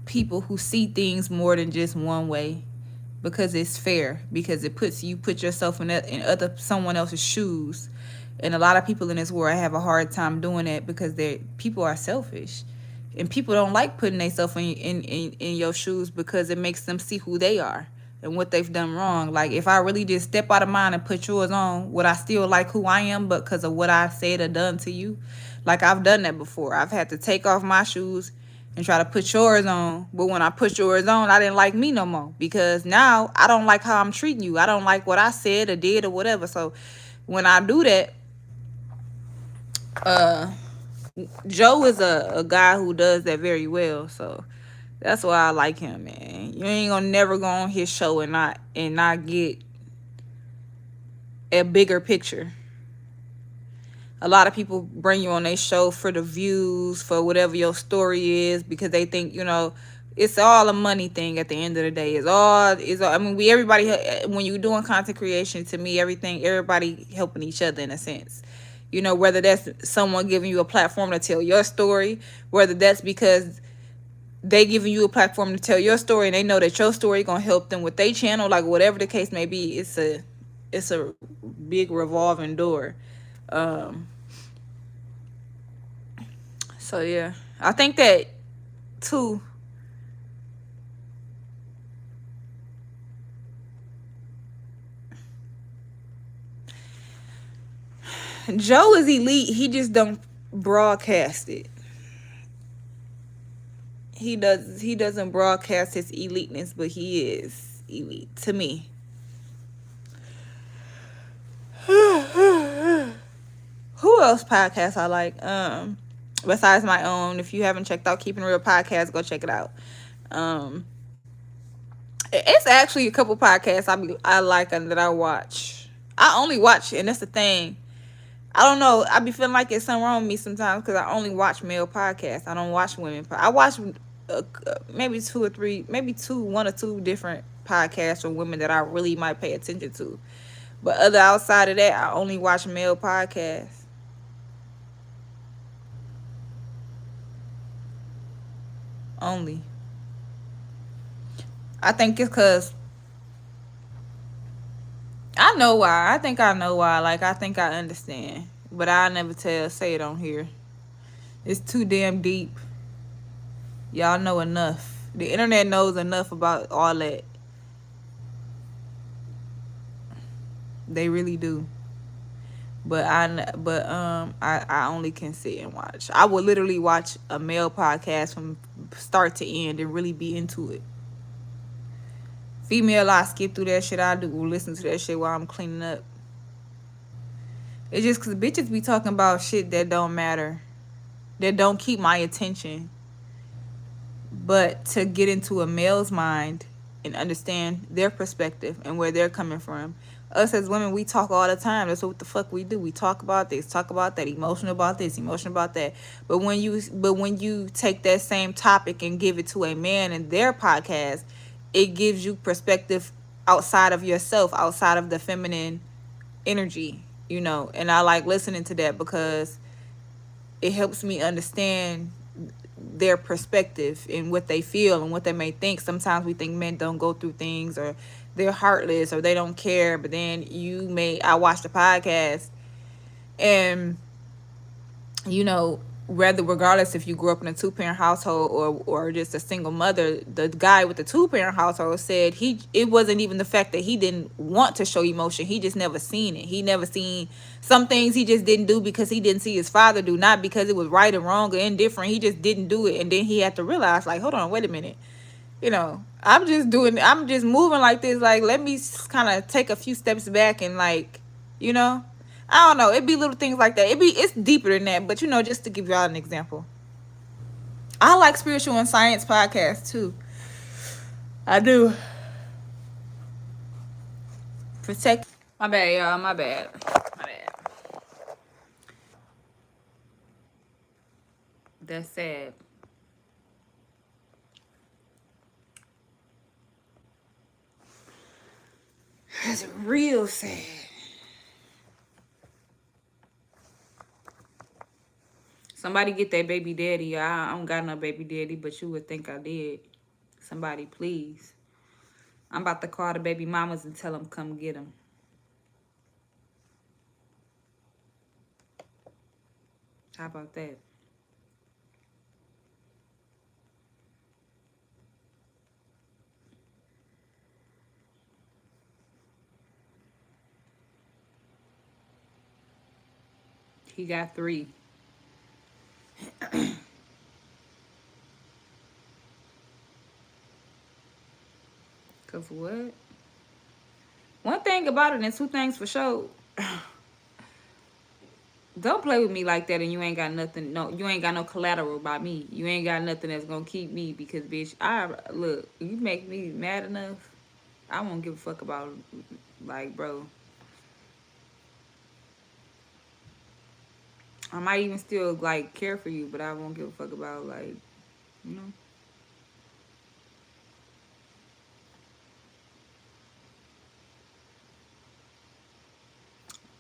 people who see things more than just one way because it's fair, because it puts you put yourself in someone else's shoes And a lot of people in this world have a hard time doing that because people are selfish. And people don't like putting themselves in your shoes because it makes them see who they are and what they've done wrong. Like, if I really just step out of mine and put yours on, would I still like who I am but because of what I said or done to you? Like, I've done that before. I've had to take off my shoes and try to put yours on. But when I put yours on, I didn't like me no more because now I don't like how I'm treating you. I don't like what I said or did or whatever. So when I do that, Joe is a guy who does that very well. So that's why I like him, man. You ain't gonna never go on his show and not get a bigger picture. A lot of people bring you on their show for the views, for whatever your story is, because they think, it's all a money thing at the end of the day. I mean, everybody, when you're doing content creation, to me, everybody helping each other in a sense. Whether that's someone giving you a platform to tell your story, whether that's because they giving you a platform to tell your story and they know that your story gonna help them with their channel, like whatever the case may be, it's a big revolving door. So yeah, I think that too. Joe is elite. He just don't broadcast it. He doesn't broadcast his eliteness, but he is elite to me. Who else podcast I like? Besides my own. If you haven't checked out Keeping It Real podcast, go check it out. It's actually a couple podcasts I like and that I watch. I only watch, and that's the thing. I don't know. I be feeling like it's something wrong with me sometimes because I only watch male podcasts. I don't watch women. I watch maybe one or two different podcasts from women that I really might pay attention to. But outside of that, I only watch male podcasts. Only. I think it's because I know why. I think I know why. Like, I think I understand. But I never say it on here. It's too damn deep. Y'all know enough. The internet knows enough about all that. They really do. But I only can sit and watch. I would literally watch a male podcast from start to end and really be into it. Female, I skip through that shit. I do listen to that shit while I'm cleaning up. It's just because bitches be talking about shit that don't matter, that don't keep my attention. But to get into a male's mind and understand their perspective and where they're coming from. Us as women, we talk all the time. That's what the fuck we do. We talk about this, talk about that, emotional about this, emotional about that. But when you take that same topic and give it to a man in their podcast, it gives you perspective outside of yourself, outside of the feminine energy, and I like listening to that because it helps me understand their perspective and what they feel and what they may think. Sometimes we think men don't go through things or they're heartless or they don't care, but then I watched the podcast and regardless if you grew up in a 2-parent household or just a single mother, the guy with the 2-parent household said it wasn't even the fact that he didn't want to show emotion. He just never seen it. He never seen some things he just didn't do because he didn't see his father do, not because it was right or wrong or indifferent. He just didn't do it. And then he had to realize, like, hold on, wait a minute. I'm just moving like this. Like, let me kind of take a few steps back and like, I don't know. It'd be little things like that. It's deeper than that, but just to give y'all an example. I like spiritual and science podcasts too. I do. Protect. My bad, y'all. My bad. That's sad. That's real sad. Somebody get that baby daddy. I don't got no baby daddy, but you would think I did. Somebody, please. I'm about to call the baby mamas and tell them come get them. How about that? He got 3. Cause what? One thing about it, and two things for sure. Don't play with me like that, and you ain't got nothing. No, you ain't got no collateral by me. You ain't got nothing that's gonna keep me because, bitch, I look. You make me mad enough. I won't give a fuck about, like, bro. I might even still like care for you, but I won't give a fuck about, like, you know.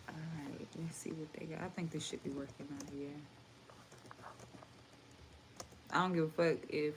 All right, let's see what they got. I think this should be working out. Yeah. I don't give a fuck if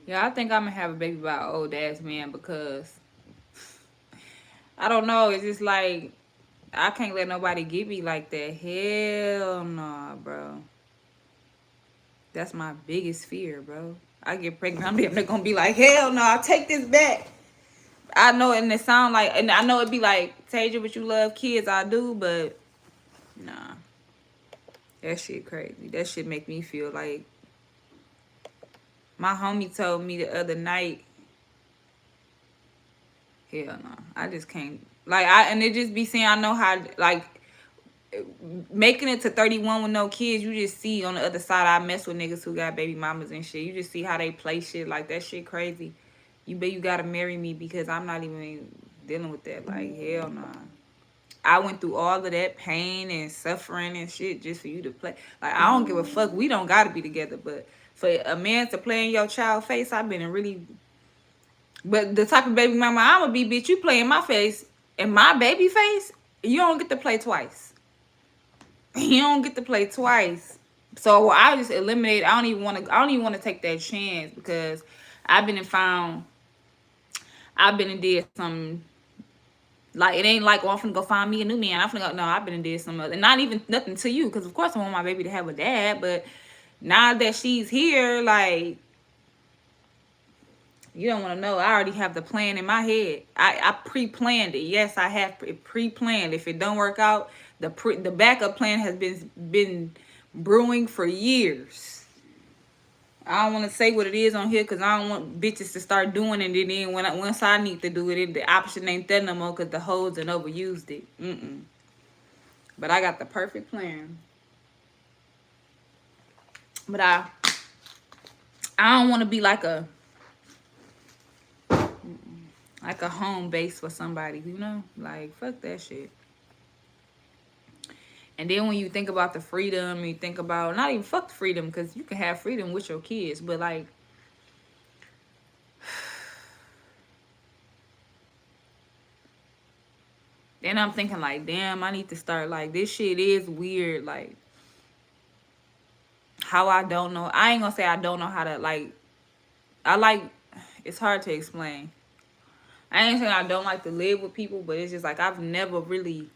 yeah, I think I'm gonna have a baby by an old ass man because I don't know. It's just like I can't let nobody get me like that. Hell nah, bro. That's my biggest fear, bro. I get pregnant, I'm damn gonna be like, hell no, I take this back. I know, and it sound like, and I know it'd be like, Tasia, but you love kids, I do, but nah, that shit crazy. That shit make me feel like my homie told me the other night. Hell no, I just can't. Like and it just be saying I know how like making it to 31 with no kids. You just see on the other side. I mess with niggas who got baby mamas and shit. You just see how they play shit like that. Shit crazy. You bet you gotta marry me because I'm not even dealing with that. Like hell nah. I went through all of that pain and suffering and shit just for you to play. Like I don't give a fuck. We don't gotta be together, but for a man to play in your child face, I've been in really. But the type of baby mama I'ma be, bitch, you play in my face and my baby face, you don't get to play twice. You don't get to play twice. So I just eliminate. I don't even want to. I don't even want to take that chance because I've been and found. I've been and did some. Like it ain't like, oh, I'm finna go find me a new man. I'm finna go. No, I've been and did some other. And not even nothing to you, because of course I want my baby to have a dad. But now that she's here, like you don't want to know. I already have the plan in my head. I pre-planned it. Yes, I have pre-planned. If it don't work out, the backup plan has been brewing for years. I don't want to say what it is on here because I don't want bitches to start doing it. And then once I need to do it, the option ain't there no more because the hoes and overused it. But I got the perfect plan. But I don't want to be like a home base for somebody, you know? Like, fuck that shit. And then when you think about the freedom, you think about, not even fuck the freedom, because you can have freedom with your kids, but like, then I'm thinking like, damn, I need to start, like, this shit is weird, like, how I don't know, I ain't gonna say I don't know how to, like, it's hard to explain. I ain't saying I don't like to live with people, but it's just like, I've never really,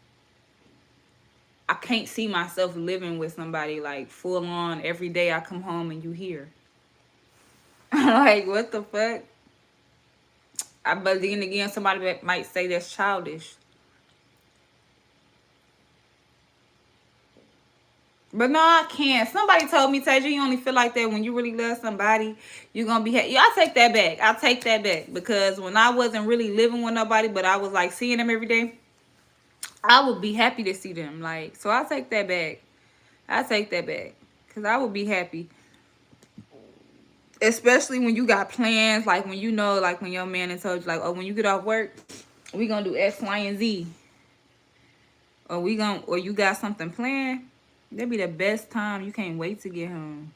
I can't see myself living with somebody like full on every day I come home and you here. Like, what the fuck? But then again, somebody might say that's childish. But no, I can't. Somebody told me, Taja, you only feel like that when you really love somebody. You're gonna be happy. Yeah, I take that back. I take that back because when I wasn't really living with nobody, but I was like seeing them every day, I would be happy to see them. Like, so I take that back. I take that back because I would be happy, especially when you got plans. Like when you know, like when your man has told you, like, oh, when you get off work, we gonna do X, Y, and Z, or you got something planned. That'd be the best time. You can't wait to get home.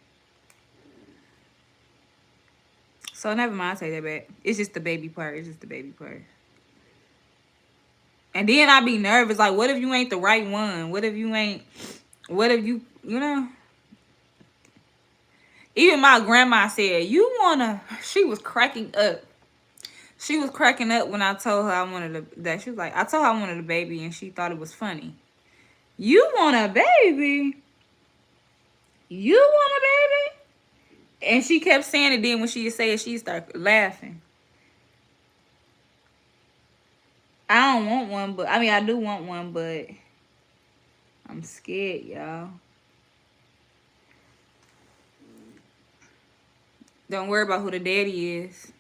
So never mind, I take that back. It's just the baby part. It's just the baby part. And then I be nervous. Like, what if you ain't the right one? What if you ain't? What if you know? Even my grandma said, you wanna. She was cracking up. She was cracking up when I told her I wanted that. She was like, I told her I wanted a baby, and she thought it was funny. You want a baby? You want a baby? And she kept saying it. Then when she say it, she started laughing. I don't want one, but I mean I do want one, but I'm scared, y'all. Don't worry about who the daddy is.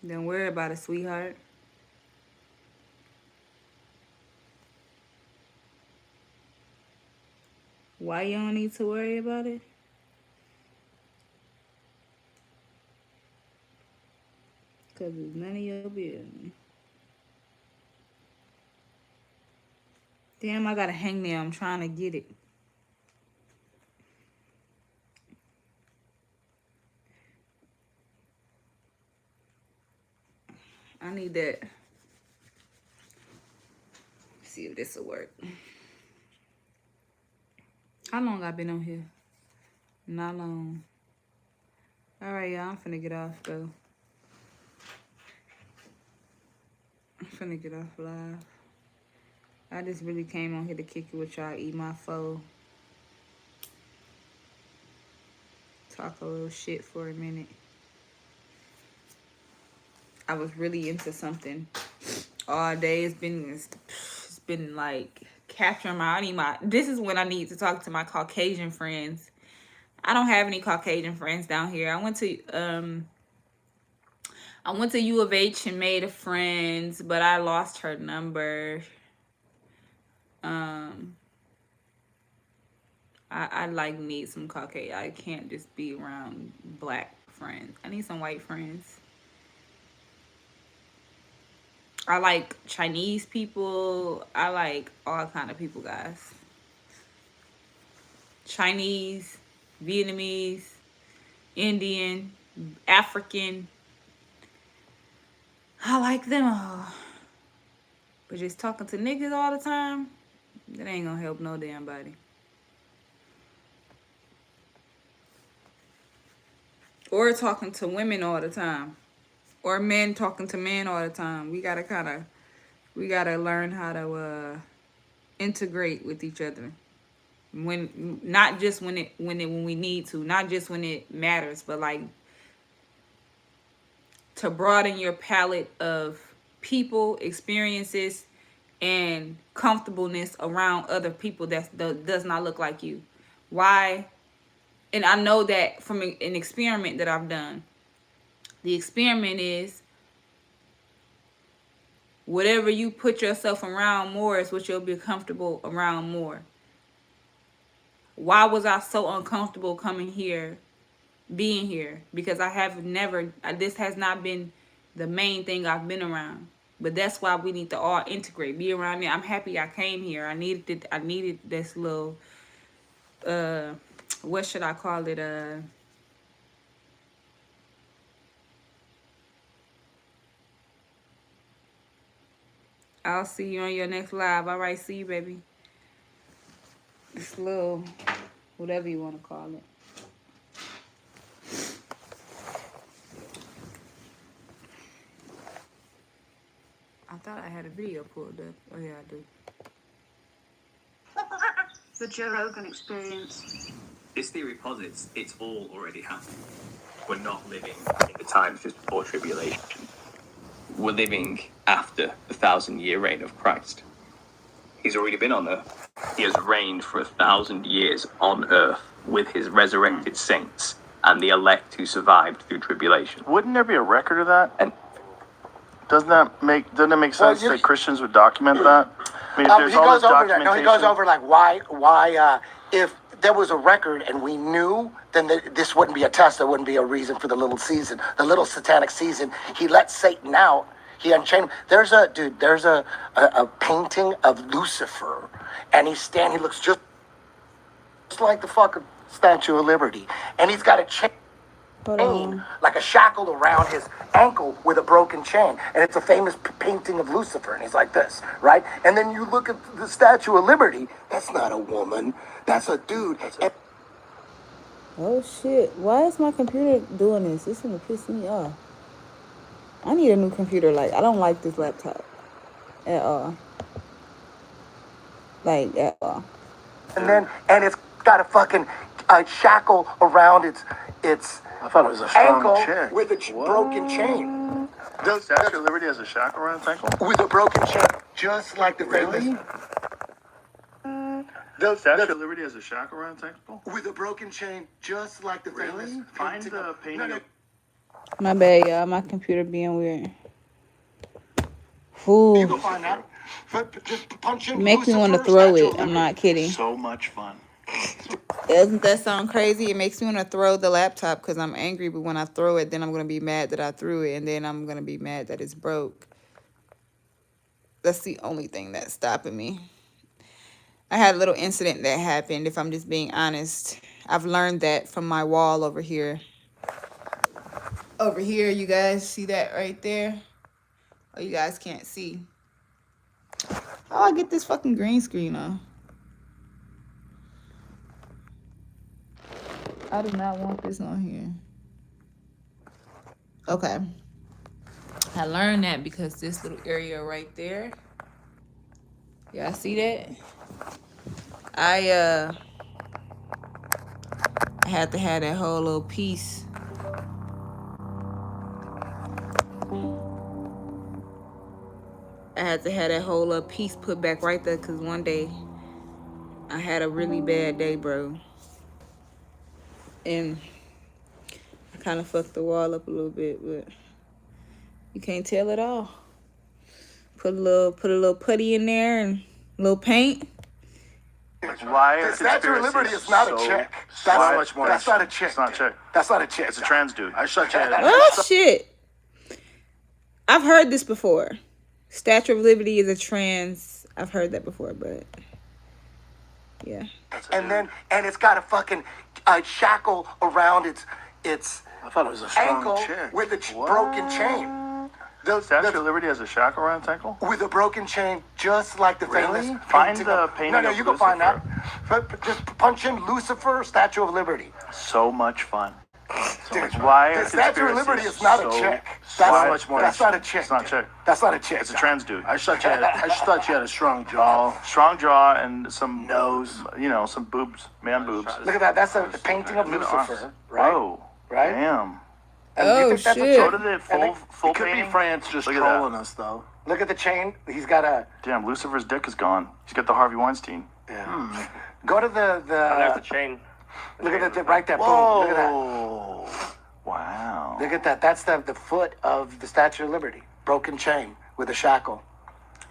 Don't worry about it, sweetheart. Why you don't need to worry about it? Because it's none of your business. Damn, I got a hangnail. I'm trying to get it. I need that. See if this will work. How long I been on here? Not long. All right, y'all. I'm finna get off, though. I'm finna get off live. I just really came on here to kick it with y'all, eat my pho. Talk a little shit for a minute. I was really into something all day. It's been like capturing my this is when I need to talk to my Caucasian friends. I don't have any Caucasian friends down here. I went to U of H and made a friend, but I lost her number. I like need some Caucasian. I can't just be around black friends. I need some white friends. I like Chinese people. I like all kind of people, guys. Chinese, Vietnamese, Indian, African. I like them all. But just talking to niggas all the time, that ain't gonna help no damn body. Or talking to women all the time. Or men talking to men all the time. We gotta learn how to integrate with each other. Not just when we need to, not just when it matters, but like to broaden your palette of people, experiences, and comfortableness around other people that does not look like you. Why? And I know that from an experiment that I've done. The experiment is whatever you put yourself around more is what you'll be comfortable around more. Why was I so uncomfortable coming here, being here? Because I have never, this has not been the main thing I've been around. But that's why we need to all integrate, be around it. I'm happy I came here. I needed this little, what should I call it? I'll see you on your next live. All right, see you, baby. This little, whatever you want to call it. I thought I had a video pulled up. Oh, yeah, I do. The Joe Rogan Experience. This theory posits it's all already happened. We're not living in the times just before tribulation. we're living after the 1,000-year reign of Christ. He's already been on earth. He has reigned for 1,000 years on earth with his resurrected saints and the elect who survived through tribulation. Wouldn't there be a record of that? And Doesn't it make sense that Christians would document that? I mean, if He there's all goes this over that. No, he goes documentation. over like why if there was a record and we knew, then this wouldn't be a test. There wouldn't be a reason for the little season, the little satanic season. He let Satan out. He unchained him. There's a painting of Lucifer, and he looks just like the fucking Statue of Liberty, and he's got a chain, like a shackle around his ankle with a broken chain, and it's a famous painting of Lucifer, and he's like this, right? And then you look at the Statue of Liberty. That's not a woman. That's a dude. Oh shit! Why is my computer doing this? This is gonna piss me off. I need a new computer. Like, I don't like this laptop at all. Like, at all. And it's got a fucking shackle around its I thought it was a strong ankle chick. with a broken chain. The Statue of Liberty has a shackle around its ankle? With a broken chain, just like the famous. The Statue of Liberty has a shackle around its ankle? With a broken chain, just like the famous. Find the painting of... My bad, y'all. My computer being weird. You Ooh. can find that. But just punch in Makes me want to Lucifer, throw Statue it. of I'm Liberty. not kidding. So much fun. Doesn't that sound crazy? It makes me want to throw the laptop because I'm angry. But when I throw it, then I'm going to be mad that I threw it. And then I'm going to be mad that it's broke. That's the only thing that's stopping me. I had a little incident that happened, if I'm just being honest. I've learned that from my wall over here. Over here, you guys see that right there? Oh, you guys can't see. How do I get this fucking green screen on? I do not want this on here. Okay. I learned that because this little area right there. Y'all see that? I had to have that whole little piece. I had to have that whole little piece put back right there because one day I had a really bad day, bro. And I kind of fucked the wall up a little bit, but you can't tell it all. Put a little putty in there and a little paint. Why The Statue of Liberty is not a chick. That's not a chick. It's not a chick. That's not a chick. It's a trans dude. I shut your head. Oh, shit. I've heard this before. Statue of Liberty is a trans. I've heard that before, but yeah. And it's got a fucking shackle around its I thought it was a strong ankle chick. with a broken chain. The Statue of Liberty has a shackle around its ankle? With a broken chain, just like the famous. Find painting the of- painting No, of you can find that. Lucifer. But just punch in Lucifer, Statue of Liberty. So much fun. Dude, Why the are Statue of conspiracies Liberty is not a so- chick. so much more? That's not a chick. It's not a chick. That's not a chick. It's a trans dude. I just thought you had a strong jaw. Strong jaw and some Nose. some boobs, man boobs. Look at that. That's a painting of Look at the arms. Lucifer, right? Whoa. Right? Damn. And you Oh, think that's a shit. Go chick? to the And full It could be painting. France just Look at that. trolling us, though. Look at the chain. He's got a. Damn, Lucifer's dick is gone. He's got the Harvey Weinstein. Yeah. Go to the. There's the chain. Look at the right there. Boom. Look at that. Whoa. Wow. Look at that. That's the foot of the Statue of Liberty. Broken chain with a shackle.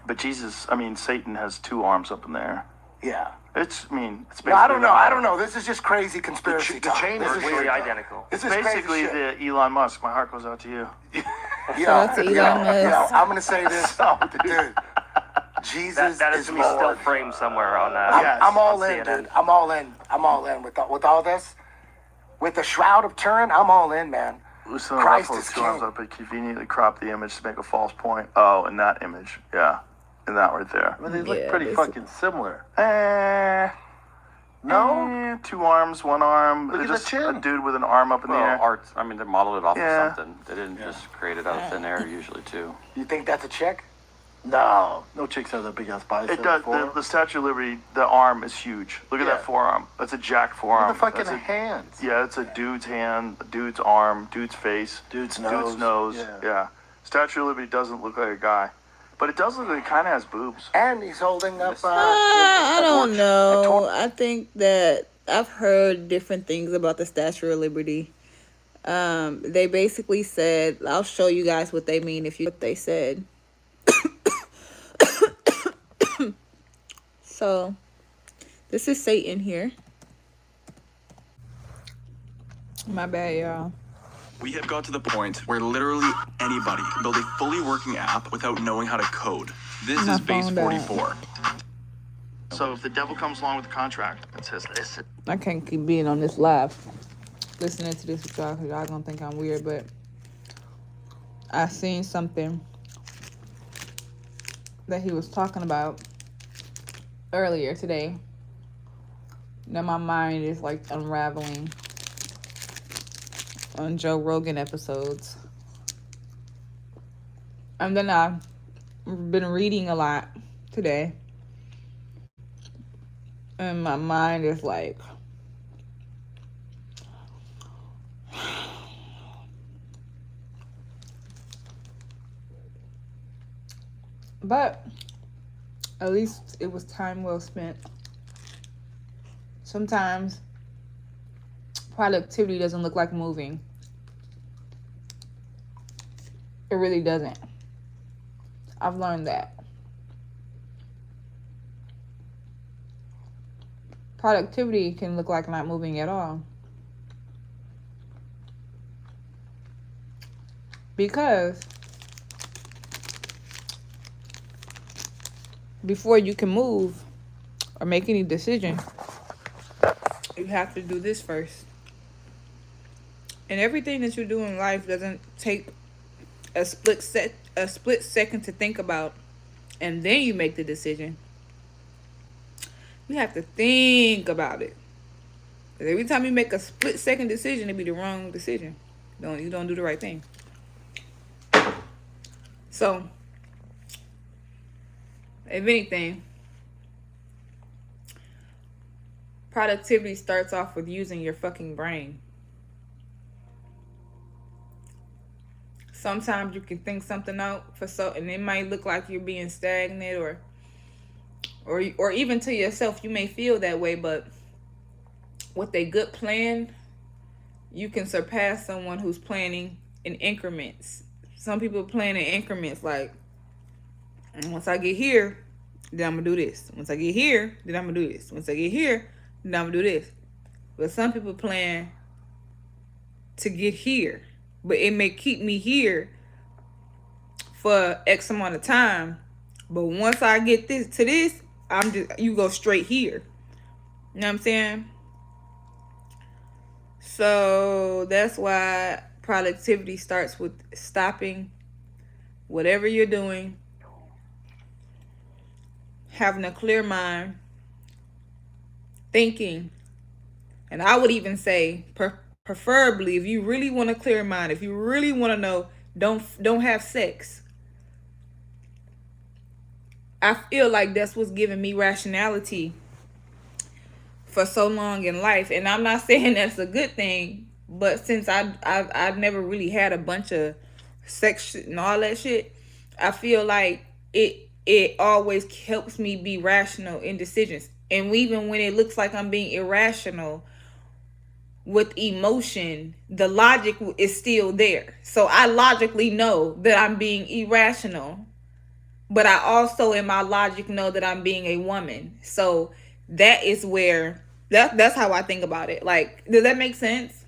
But Satan has two arms up in there. Yeah. It's No, basically. I don't know. This is just crazy conspiracy The talk. chain This is is Nearly weird. identical. This It's is basically crazy shit. the Elon Musk. My heart goes out to you. Shout out to Elon Musk. I'm gonna say this, dude. Jesus That is is gonna be still Lord. framed somewhere on I'm all on in, CNN. dude. I'm all in. I'm all in with all this. With the Shroud of Turin, I'm all in, man. Lucille Christ ruffles is two arms king. up and conveniently crop the image to make a false point. Oh, in that image. Yeah. In that right there. I mean, they look Yeah, pretty this- fucking similar. No? Two arms, one arm. Look They're at the just chin. a dude with an arm up in the Well, air. art. I mean, they modeled it off Yeah. of something. They didn't just create it out of thin air. Usually, too. You think that's a chick? No chicks have that big ass bicep. It does. The Statue of Liberty, the arm is huge. Look at Yeah. that forearm. That's a jack Look forearm. at the fucking That's a- hands. Yeah, it's a dude's hand, a dude's arm, dude's face, Dude's dude's nose. nose. Yeah. Yeah. Statue of Liberty doesn't look like a guy, but it does look like it kind of has boobs. And he's holding up. I a don't torch. know. I think that I've heard different things about the Statue of Liberty. They basically said, I'll show you guys what they mean if you what they said. So, this is Satan here. My bad, y'all. We have got to the point where literally anybody can build a fully working app without knowing how to code. This My is base phone died. 44. So if the devil comes along with the contract and says, listen, I can't keep being on this live, listening to this with y'all, because y'all gonna think I'm weird, but I seen something that he was talking about earlier today. Now my mind is like unraveling on Joe Rogan episodes. And then I've been reading a lot today. And my mind is like, but at least it was time well spent. Sometimes productivity doesn't look like moving. It really doesn't. I've learned that. Productivity can look like not moving at all. Because before you can move or make any decision, you have to do this first. And everything that you do in life doesn't take a split second to think about, and then you make the decision. You have to think about it. 'Cause every time you make a split second decision, it be the wrong decision. You don't do the right thing. So, if anything, productivity starts off with using your fucking brain. Sometimes you can think something out and it might look like you're being stagnant or even to yourself, you may feel that way, but with a good plan, you can surpass someone who's planning in increments. Some people plan in increments, like, once I get here, then I'm gonna do this. Once I get here, then I'm gonna do this. Once I get here, then I'm gonna do this. But some people plan to get here, but it may keep me here for X amount of time. But once I get this, you go straight here. You know what I'm saying? So that's why productivity starts with stopping whatever you're doing, having a clear mind, thinking. And I would even say, preferably, if you really want a clear mind, if you really want to know, don't have sex. I feel like that's what's giving me rationality for so long in life. And I'm not saying that's a good thing, but since I've never really had a bunch of sex and all that shit, I feel like it always helps me be rational in decisions. And even when it looks like I'm being irrational with emotion, the logic is still there. So I logically know that I'm being irrational, but I also in my logic know that I'm being a woman. So that is where that's how I think about it. Like, does that make sense?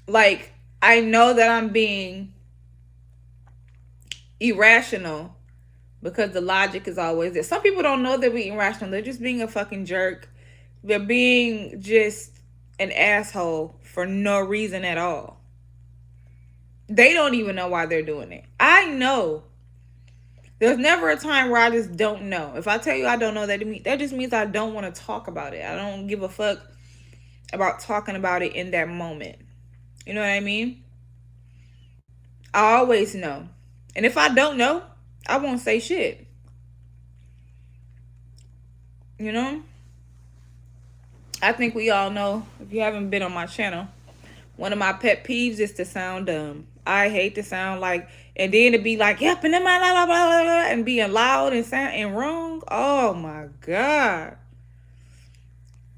Like, I know that I'm being irrational because the logic is always there. Some people don't know they're being irrational. They're just being a fucking jerk. They're being just an asshole for no reason at all. They don't even know why they're doing it. I know. There's never a time where I just don't know. If I tell you I don't know, that just means I don't want to talk about it. I don't give a fuck about talking about it in that moment. You know what I mean? I always know. And if I don't know, I won't say shit. You know? I think we all know, if you haven't been on my channel One of my pet peeves is to sound dumb. I hate to sound like, and then to be like, yep, and then blah, blah, blah, blah, blah, and being loud and sound and wrong. Oh my God.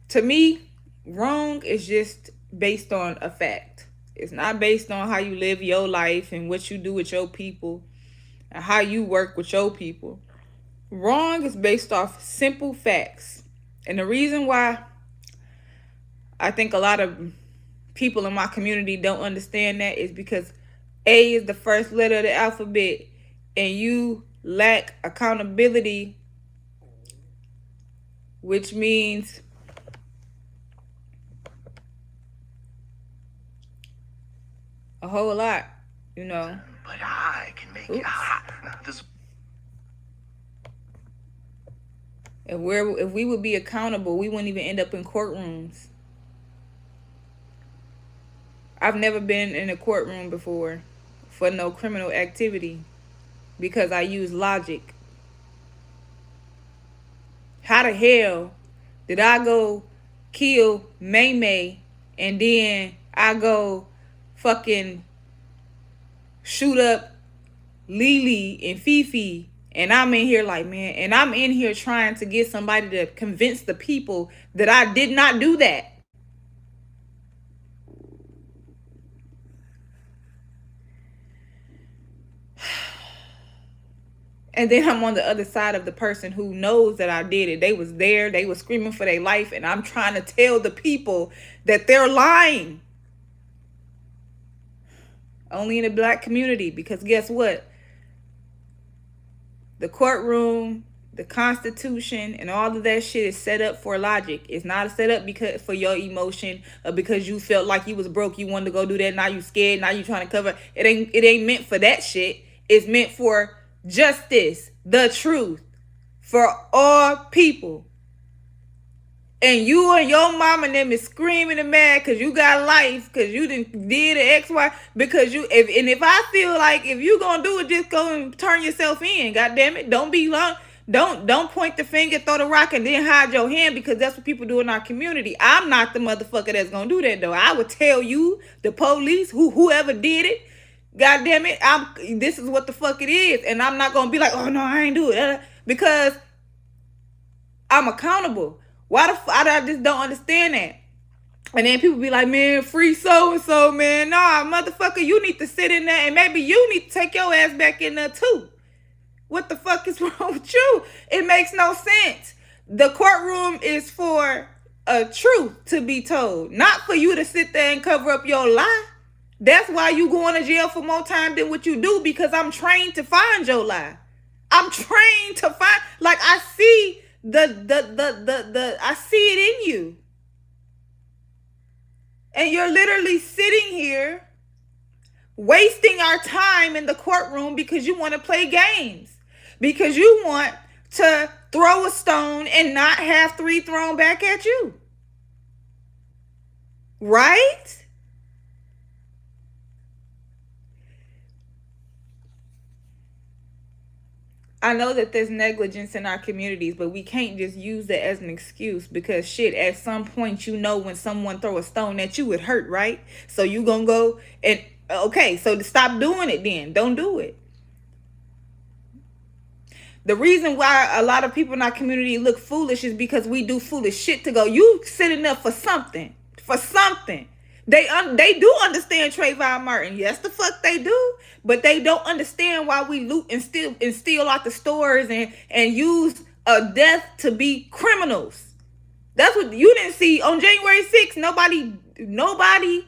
To me, wrong is just based on a fact. It's not based on how you live your life and what you do with your people and how you work with your people. Wrong is based off simple facts. And the reason why I think a lot of people in my community don't understand that is because A is the first letter of the alphabet and you lack accountability, which means a whole lot, you know. But I can make it. This If we would be accountable, we wouldn't even end up in courtrooms. I've never been in a courtroom before for no criminal activity because I use logic. How the hell did I go kill May May and then I go fucking shoot up Lily and Fifi, and I'm in here like, man, and I'm in here trying to get somebody to convince the people that I did not do that. And then I'm on the other side of the person who knows that I did it. They was there. They was screaming for their life. And I'm trying to tell the people that they're lying. Only in the black community. Because guess what? The courtroom, the Constitution, and all of that shit is set up for logic. It's not set up because for your emotion or because you felt like you was broke. You wanted to go do that. Now you scared. Now you trying to cover. It ain't meant for that shit. It's meant for justice, the truth, for all people. And you and your mom and them is screaming and mad because you got life, because you did an X, Y, because you, if I feel like if you gonna do it, just go and turn yourself in. God damn it. Don't be long. Don't point the finger, throw the rock, and then hide your hand, because that's what people do in our community. I'm not the motherfucker that's gonna do that though. I would tell you, the police, whoever did it, God damn it, this is what the fuck it is. And I'm not gonna be like, oh no, I ain't do it. Because I'm accountable. Why the fuck? I just don't understand that. And then people be like, man, free so-and-so, man. Nah, motherfucker, you need to sit in there, and maybe you need to take your ass back in there too. What the fuck is wrong with you? It makes no sense. The courtroom is for a truth to be told, not for you to sit there and cover up your lie. That's why you going to jail for more time than what you do, because I'm trained to find your lie. I'm trained to find, like, I see I see it in you. And you're literally sitting here wasting our time in the courtroom because you want to play games. Because you want to throw a stone and not have 3 thrown back at you. Right? I know that there's negligence in our communities, but we can't just use that as an excuse, because shit, at some point, you know, when someone throw a stone at you, it hurt, right? So you gonna go and, okay, so to stop doing it then. Don't do it. The reason why a lot of people in our community look foolish is because we do foolish shit to go, you sitting up for something. For something. They do understand Trayvon Martin. Yes, the fuck they do. But they don't understand why we loot and steal out the stores and use a death to be criminals. That's what you didn't see on January 6th. Nobody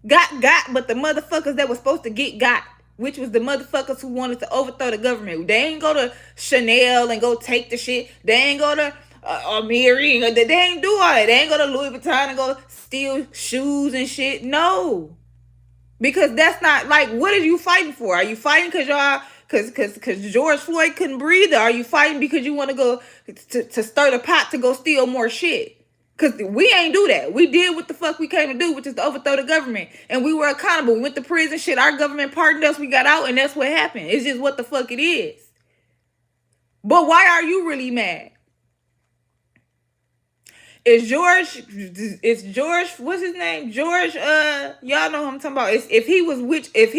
got but the motherfuckers that were supposed to get got, which was the motherfuckers who wanted to overthrow the government. They ain't go to Chanel and go take the shit. They ain't go to Mary. They ain't do all that. They ain't go to Louis Vuitton and go steal shoes and shit. No. Because that's not, like, what are you fighting for? Are you fighting because y'all, because George Floyd couldn't breathe? Or are you fighting because you want to go to stir the pot to go steal more shit? Because we ain't do that. We did what the fuck we came to do, which is to overthrow the government. And we were accountable. We went to prison, shit. Our government pardoned us. We got out, and that's what happened. It's just what the fuck it is. But why are you really mad? Is George? Is George? What's his name? George. Y'all know who I'm talking about. If he was if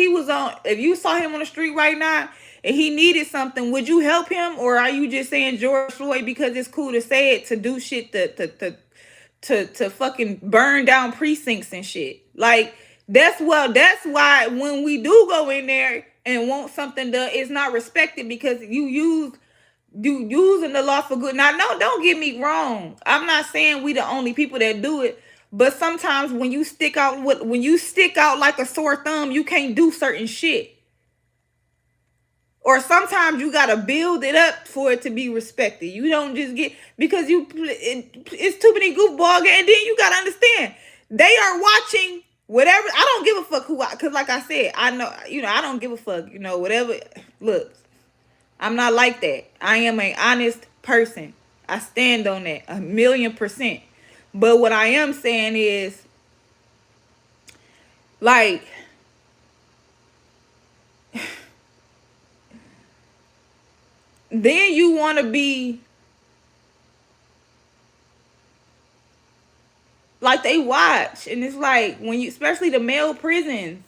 you saw him on the street right now and he needed something, would you help him, or are you just saying George Floyd because it's cool to say it, to do shit to fucking burn down precincts and shit? Like that's why when we do go in there and want something done, it's not respected because you using the law for good. Now, no, don't get me wrong. I'm not saying we the only people that do it, but sometimes when you stick out like a sore thumb, you can't do certain shit. Or sometimes you gotta build it up for it to be respected. You don't just get because it's too many goofball games. And then you gotta understand they are watching whatever. I don't give a fuck because like I said, I know I don't give a fuck. Whatever. Look. I'm not like that. I am an honest person. I stand on that 1,000,000%. But what I am saying is, like, then you want to be like they watch. And it's like, especially the male prisons,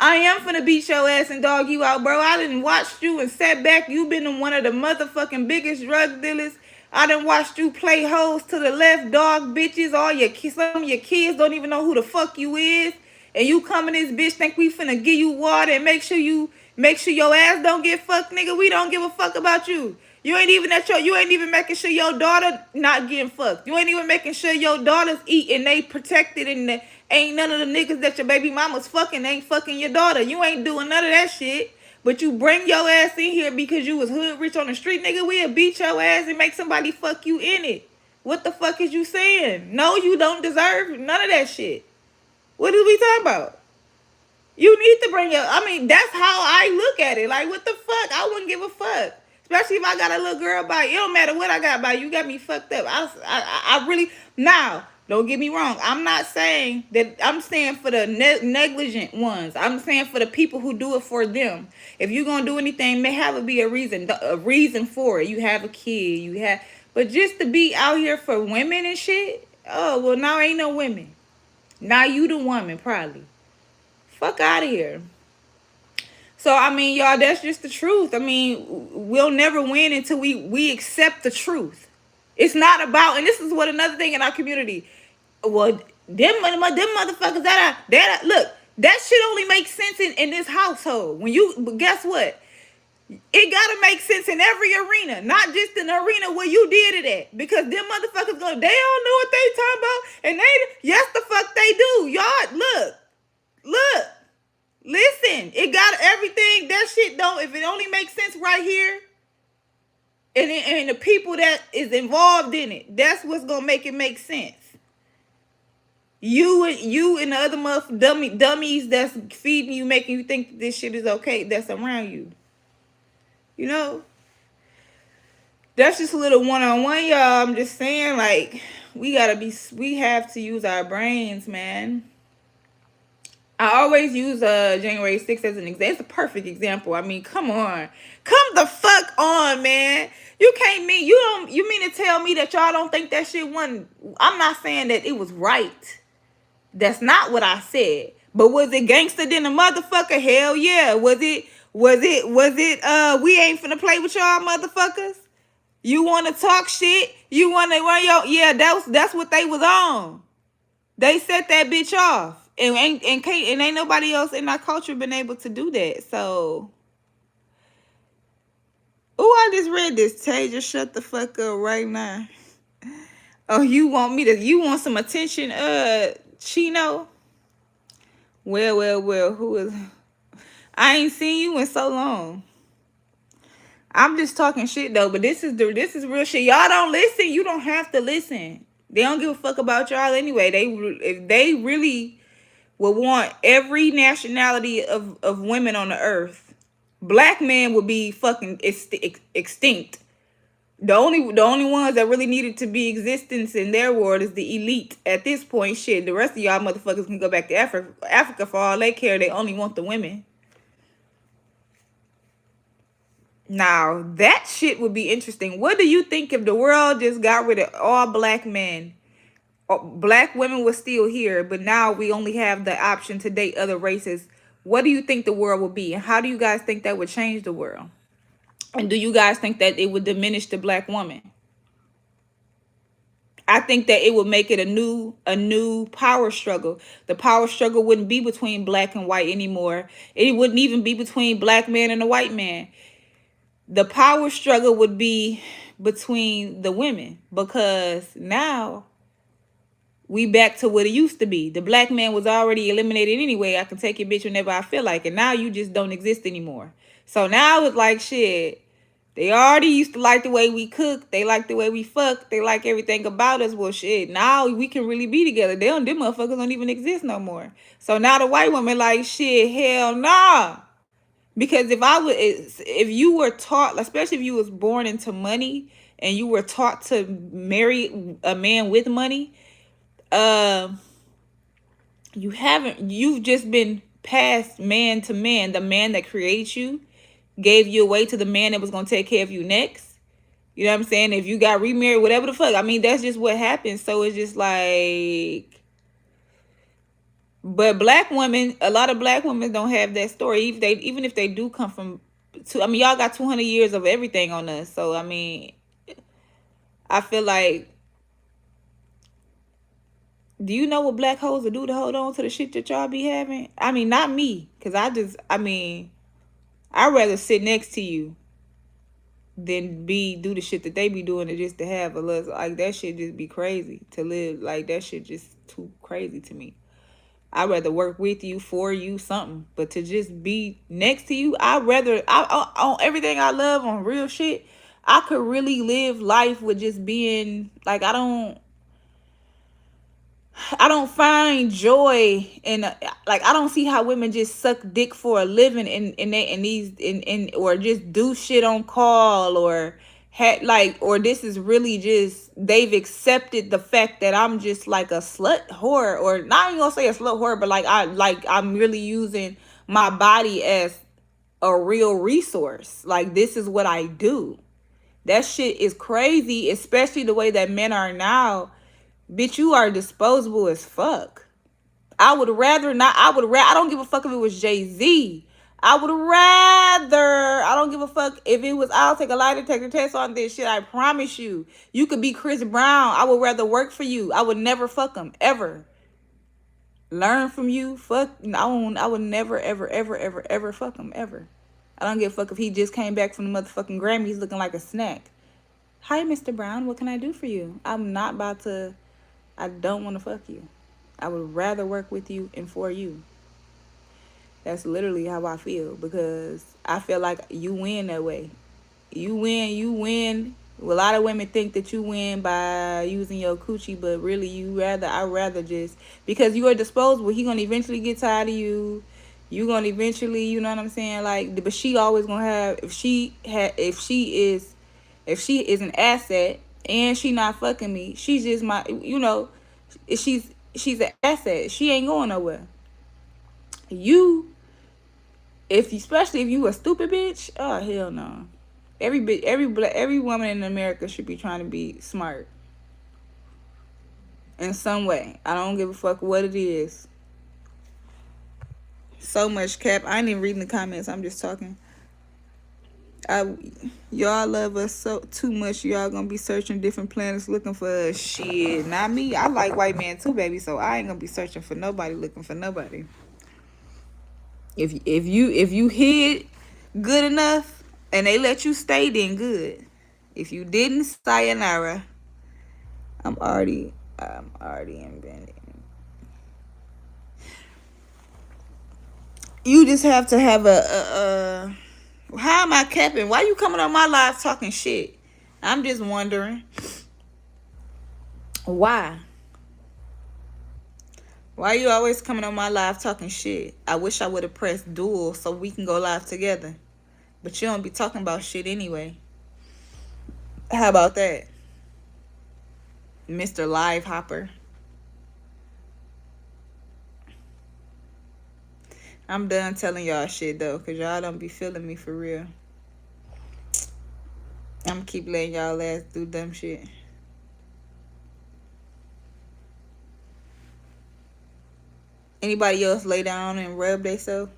I am finna beat your ass and dog you out, bro. I done watched you and sat back. You been one of the motherfucking biggest drug dealers. I done watched you play hoes to the left, dog bitches. Some of your kids don't even know who the fuck you is. And you come in this bitch think we finna give you water and make sure your ass don't get fucked, nigga. We don't give a fuck about you. You ain't even making sure your daughter not getting fucked. You ain't even making sure your daughters eat and they protected and ain't none of the niggas that your baby mama's fucking ain't fucking your daughter. You ain't doing none of that shit. But you bring your ass in here because you was hood rich on the street, nigga. We'll beat your ass and make somebody fuck you in it. What the fuck is you saying? No, you don't deserve none of that shit. What are we talking about? You need to bring that's how I look at it. Like, what the fuck? I wouldn't give a fuck. Especially if I got a little girl by you. It don't matter what I got by you. You got me fucked up. I really... Now, don't get me wrong. I'm not saying that... I'm saying for the negligent ones. I'm saying for the people who do it for them. If you're going to do anything, may have it be a reason for it. You have a kid. But just to be out here for women and shit... Oh, well, now ain't no women. Now you the woman, probably. Fuck out of here. So, y'all, that's just the truth. We'll never win until we accept the truth. It's not about, and this is what another thing in our community, well, them motherfuckers look, that shit only makes sense in this household. But guess what? It gotta make sense in every arena, not just in the arena where you did it at. Because them motherfuckers they don't know what they talking about, and yes, the fuck they do. Y'all, look. Listen, it got everything. That shit don't. If it only makes sense right here, and the people that is involved in it, that's what's gonna make it make sense. You and the other dummies that's feeding you, making you think that this shit is okay. That's around you. That's just a little one-on-one, y'all. I'm just saying, like, we have to use our brains, man. I always use January 6th as an example. It's a perfect example. Come on. Come the fuck on, man. You mean to tell me that y'all don't think that shit wasn't... I'm not saying that it was right. That's not what I said. But was it gangster than a motherfucker? Hell yeah. Was it we ain't finna play with y'all motherfuckers? You wanna talk shit? You wanna yeah, that's what they was on. They set that bitch off. And ain't nobody else in our culture been able to do that. So, I just read this. Tay, just shut the fuck up right now. Oh, you want some attention, Chino? Well, who is... I ain't seen you in so long. I'm just talking shit though, but this is real shit. Y'all don't listen. You don't have to listen. They don't give a fuck about y'all anyway. If they really would want every nationality of women on the earth, black men would be fucking extinct. The only ones that really needed to be existence in their world is the elite at this point. Shit, the rest of y'all motherfuckers can go back to Africa for all they care. They only want the women. Now, that shit would be interesting. What do you think if the world just got rid of all black men? Black women were still here, but now we only have the option to date other races. What do you think the world would be? And how do you guys think that would change the world? And do you guys think that it would diminish the black woman? I think that it would make it a new power struggle. The power struggle wouldn't be between black and white anymore. It wouldn't even be between black man and a white man. The power struggle would be between the women, because now we back to what it used to be. The black man was already eliminated anyway. I can take your bitch whenever I feel like it. Now you just don't exist anymore. So now it's like, shit, they already used to like the way we cook. They like the way we fuck. They like everything about us. Well, shit, now we can really be together. Them motherfuckers don't even exist no more. So now the white woman like, shit, hell nah. Because if you were taught, especially if you was born into money and you were taught to marry a man with money, you've just been passed man to man. The man that created you gave you away to the man that was going to take care of you next. You know what I'm saying? If you got remarried, whatever the fuck. I mean, that's just what happens. So it's just like... But black women, a lot of black women don't have that story. Even if they do come from... y'all got 200 years of everything on us. So, I mean, I feel like... Do you know what black hoes will do to hold on to the shit that y'all be having? I mean, not me. Because I'd rather sit next to you than do the shit that they be doing just to have a little... Like, that shit just be crazy to live. Like, that shit just too crazy to me. I'd rather work with you, for you, something. But to just be next to you, on everything I love, on real shit, I could really live life with just being... Like, I don't find joy in like, I don't see how women just suck dick for a living or just do shit on call or this is really just they've accepted the fact that I'm just like a slut whore, or not even gonna say a slut whore, but I'm really using my body as a real resource. Like, this is what I do. That shit is crazy, especially the way that men are now. Bitch, you are disposable as fuck. I don't give a fuck if it was Jay-Z. I don't give a fuck if it was, I'll take a lie detector test on this shit. I promise you. You could be Chris Brown. I would rather work for you. I would never fuck him, ever. Learn from you. Fuck. I would never, ever, ever, ever, ever fuck him, ever. I don't give a fuck if he just came back from the motherfucking Grammys looking like a snack. Hi, Mr. Brown. What can I do for you? I don't want to fuck you. I would rather work with you and for you. That's literally how I feel, because I feel like you win that way. You win. A lot of women think that you win by using your coochie, but really I'd rather just, because you are disposable. He gonna eventually get tired of you. You gonna eventually, you know what I'm saying? Like, but she always gonna have, if she is an asset and she not fucking me, she's just my, she's an asset. She ain't going nowhere. Especially if you a stupid bitch, oh hell no. Every woman in America should be trying to be smart in some way. I don't give a fuck what it is. So much cap. I ain't even reading the comments. I'm just talking. Y'all love us so too much. Y'all gonna be searching different planets looking for us. Shit, not me. I like white man too, baby. So I ain't gonna be searching for nobody, looking for nobody. If you hid good enough and they let you stay, then good. If you didn't, sayonara. I'm already inventing. You just have to have a how am I capping? Why you coming on my live talking shit? I'm just wondering. Why? Why you always coming on my live talking shit? I wish I would have pressed dual so we can go live together. But you don't be talking about shit anyway. How about that? Mr. Live Hopper. I'm done telling y'all shit though, because y'all don't be feeling me for real. I'm keep letting y'all ass do dumb shit. Anybody else lay down and rub themselves?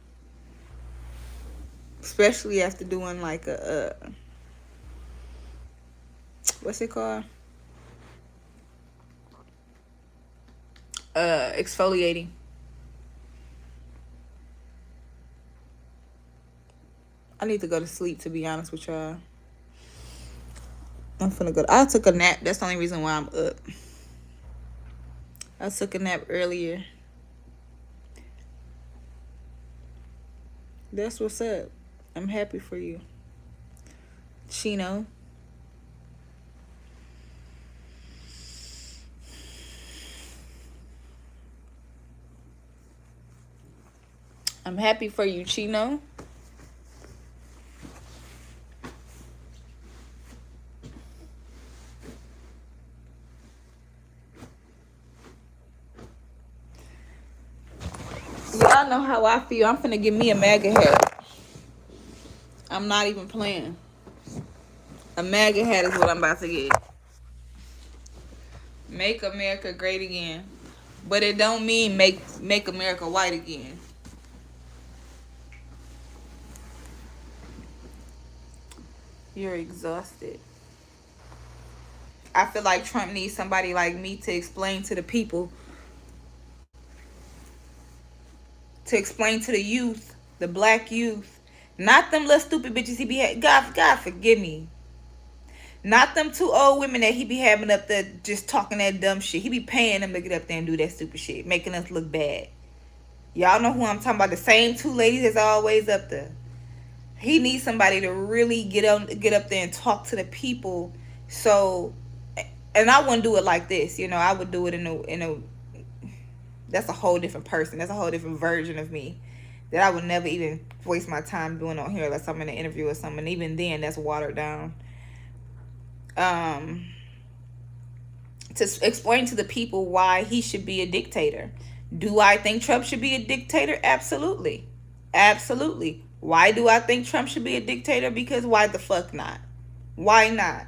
Especially after doing like a what's it called? Exfoliating. I need to go to sleep, to be honest with y'all. I'm finna go. I took a nap. That's the only reason why I'm up. I took a nap earlier. That's what's up. I'm happy for you, Chino. I'm happy for you, Chino. Y'all know how I feel. I'm finna give me a MAGA hat. I'm not even playing. A MAGA hat is what I'm about to get. Make America great again. But it don't mean make America white again. You're exhausted. I feel like Trump needs somebody like me to explain to the people, to explain to the youth, the black youth, not them little stupid bitches he be having. God forgive me. Not them 2 old women that he be having up there just talking that dumb shit. He be paying them to get up there and do that stupid shit, making us look bad. Y'all know who I'm talking about. The same 2 ladies that's always up there. He needs somebody to really get up there and talk to the people. So, and I wouldn't do it like this, you know. I would do it in a. That's a whole different person. That's a whole different version of me that I would never even waste my time doing on here unless I'm in an interview or something. Even then, that's watered down. To explain to the people why he should be a dictator. Do I think Trump should be a dictator? Absolutely. Absolutely. Why do I think Trump should be a dictator? Because why the fuck not? Why not?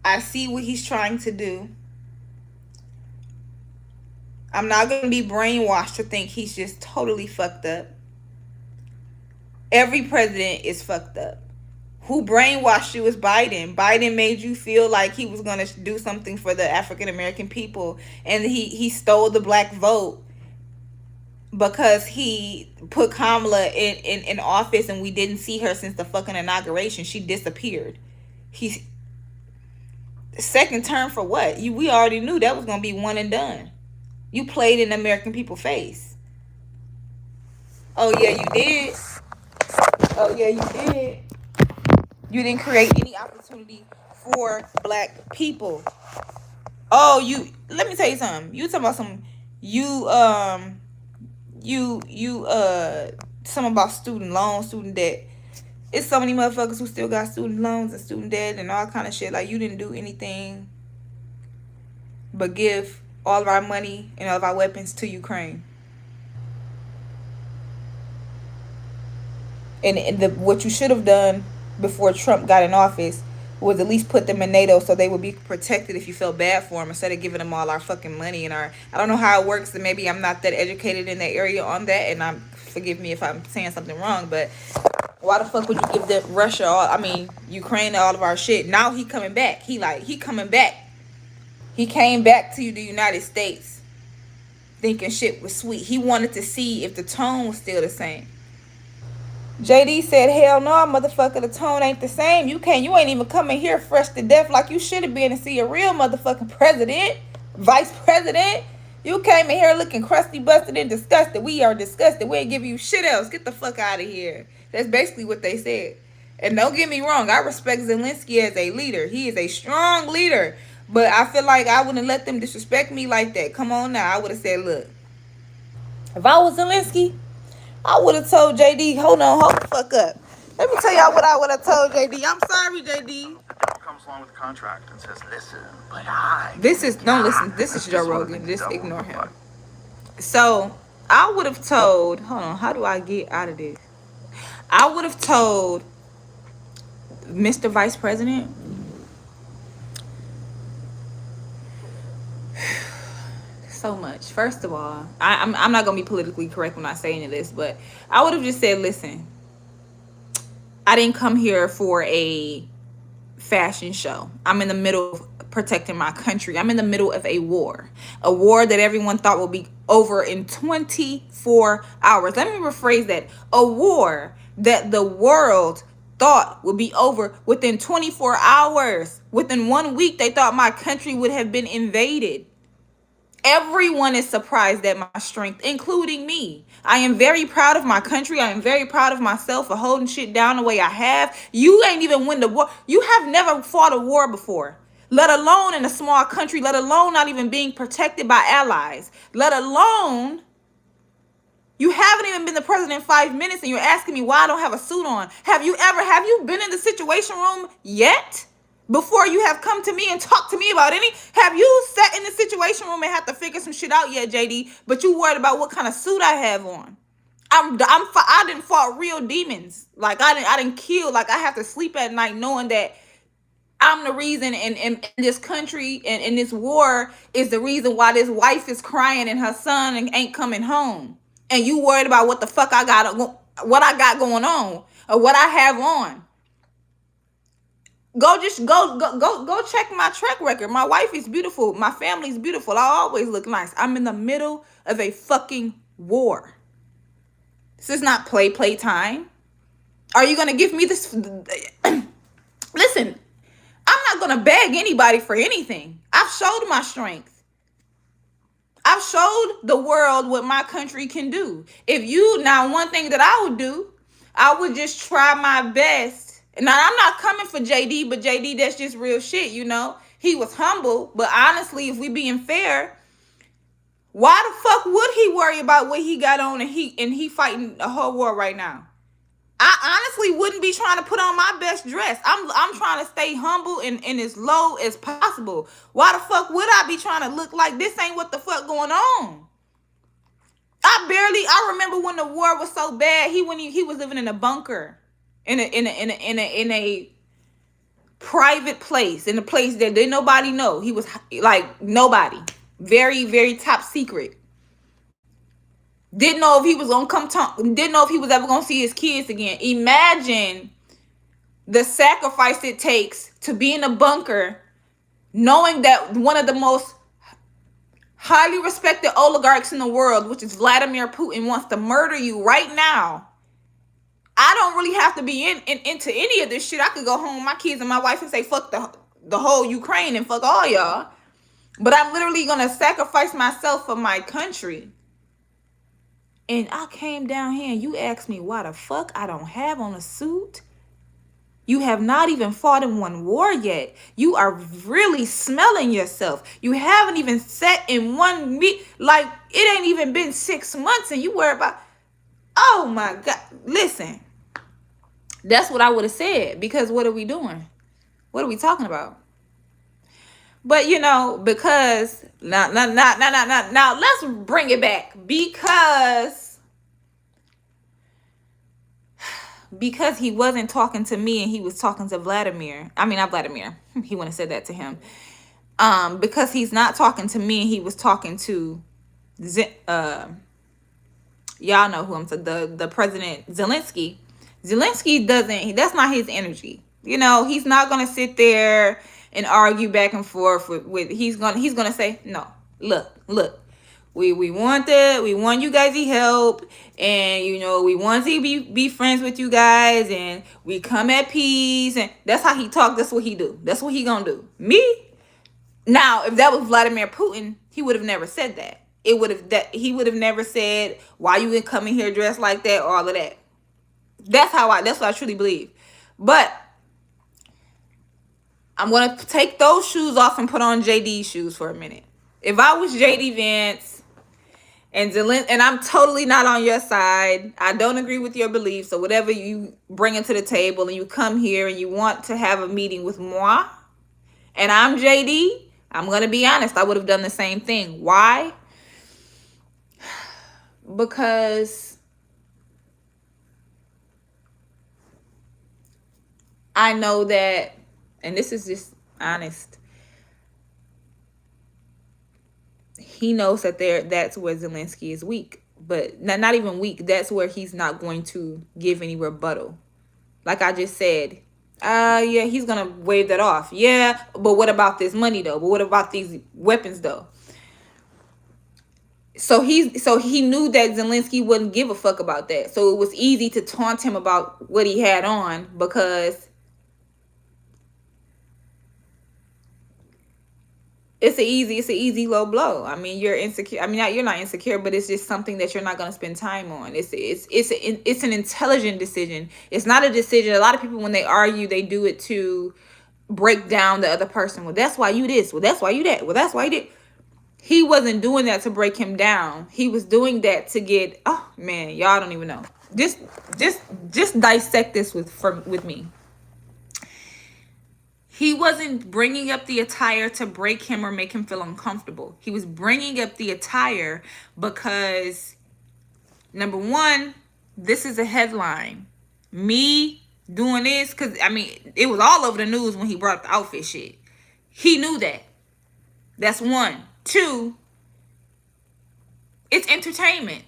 I see what he's trying to do. I'm not going to be brainwashed to think he's just totally fucked up. Every president is fucked up. Who brainwashed you is Biden. Biden made you feel like he was going to do something for the African American people. And he stole the black vote because he put Kamala in office and we didn't see her since the fucking inauguration. She disappeared. Second term for what? We already knew that was going to be one and done. You played in the American people's face. Oh, yeah, you did. Oh, yeah, you did. You didn't create any opportunity for black people. Oh, let me tell you something. You talking about something about student loans, student debt. It's so many motherfuckers who still got student loans and student debt and all kind of shit. Like, you didn't do anything but give all of our money and all of our weapons to Ukraine. And what you should have done before Trump got in office was at least put them in NATO so they would be protected if you felt bad for them, instead of giving them all our fucking money and I don't know how it works, and maybe I'm not that educated in that area on that, and forgive me if I'm saying something wrong, but why the fuck would you give Ukraine all of our shit? Now he coming back. He coming back. He came back to the United States thinking shit was sweet. He wanted to see if the tone was still the same. JD said, hell no, motherfucker, the tone ain't the same. You ain't even coming here fresh to death like you should have been to see a real motherfucking president, vice president. You came in here looking crusty, busted, and disgusted. We are disgusted. We ain't giving you shit else. Get the fuck out of here. That's basically what they said. And don't get me wrong, I respect Zelensky as a leader. He is a strong leader. But I feel like I wouldn't let them disrespect me like that. Come on now. I would have said, look, if I was Zelensky, I would have told JD, hold the fuck up. Let me tell y'all what I would have told JD. I'm sorry, JD. Comes along with the contract and says, listen, but don't listen. This is Joe Rogan. Just ignore him. So I would have told, hold on, how do I get out of this? I would have told Mr. Vice President, so much. First of all, I'm not gonna be politically correct when I say any of this, but I would have just said, listen, I didn't come here for a fashion show. I'm in the middle of protecting my country. I'm in the middle of a war that everyone thought would be over in 24 hours. Let me rephrase that. A war that the world thought would be over within 24 hours. Within 1 week, they thought my country would have been invaded. Everyone is surprised at my strength, including me. I am very proud of my country. I am very proud of myself for holding shit down the way I have. You ain't even win the war. You have never fought a war before, let alone in a small country, let alone not even being protected by allies, let alone you haven't even been the president 5 minutes and you're asking me why I don't have a suit on. Have you been in the situation room yet? Before you have come to me and talked to me about have you sat in the situation room and had to figure some shit out yet, JD? But you worried about what kind of suit I have on. I didn't fought real demons. Like I didn't kill. Like I have to sleep at night knowing that I'm the reason in this country and in this war is the reason why this wife is crying and her son ain't coming home. And you worried about what the fuck what I got going on or what I have on. Go check my track record. My wife is beautiful. My family's beautiful. I always look nice. I'm in the middle of a fucking war. This is not play time. Are you gonna give me this? Listen, I'm not gonna beg anybody for anything. I've showed my strength. I've showed the world what my country can do. One thing that I would do, I would just try my best. Now, I'm not coming for JD, but JD, that's just real shit, you know? He was humble, but honestly, if we being fair, why the fuck would he worry about what he got on and he fighting a whole war right now? I honestly wouldn't be trying to put on my best dress. I'm trying to stay humble and as low as possible. Why the fuck would I be trying to look like this ain't what the fuck going on? I remember when the war was so bad, he was living in a bunker. In a private place, in a place that didn't nobody know. He was like nobody. Very, very top secret. Didn't know if he was gonna didn't know if he was ever gonna see his kids again. Imagine the sacrifice it takes to be in a bunker, knowing that one of the most highly respected oligarchs in the world, which is Vladimir Putin, wants to murder you right now. I don't really have to be into any of this shit. I could go home with my kids and my wife and say, fuck the whole Ukraine and fuck all y'all. But I'm literally going to sacrifice myself for my country. And I came down here and you asked me why the fuck I don't have on a suit. You have not even fought in one war yet. You are really smelling yourself. You haven't even sat in one meet. Like, it ain't even been 6 months and you worry about... Oh my God. Listen, that's what I would have said, because what are we doing? What are we talking about? But because now let's bring it back, because he wasn't talking to me and he was talking to Vladimir. I mean, not Vladimir. He wouldn't have said that to him. Because he's not talking to me and he was talking to y'all know who I'm saying, the President Zelensky. Zelensky that's not his energy. He's not gonna sit there and argue back and forth with he's gonna say, no, look, we want you guys to help, and we want to be friends with you guys, and we come at peace, and that's how he talk. That's what he do. That's what he gonna do. Me? Now, if that was Vladimir Putin, he would have never said that. He would have never said, why you coming here dressed like that, or all of that. That's what I truly believe. But I'm gonna take those shoes off and put on JD's shoes for a minute. If I was JD Vance and I'm totally not on your side, I don't agree with your beliefs or whatever you bring into the table, and you come here and you want to have a meeting with moi, and I'm JD, I'm gonna be honest, I would have done the same thing. Why? Because I know that, and this is just honest, he knows that that's where Zelensky is weak. But not even weak. That's where he's not going to give any rebuttal. Like I just said, yeah, he's gonna wave that off. Yeah, but what about this money though? But what about these weapons though? So he knew that Zelensky wouldn't give a fuck about that. So it was easy to taunt him about what he had on, because it's an easy low blow. I mean, you're insecure. I mean, you're not insecure, but it's just something that you're not going to spend time on. It's an intelligent decision. It's not a decision. A lot of people, when they argue, they do it to break down the other person. Well, that's why you this. Well, that's why you that. Well, that's why you did. He wasn't doing that to break him down. He was doing that to get. Oh man, y'all don't even know. Just dissect this with me. He wasn't bringing up the attire to break him or make him feel uncomfortable. He was bringing up the attire because, number one, this is a headline. Me doing this, because, I mean, it was all over the news when he brought up the outfit shit. He knew that. That's one. Two, it's entertainment.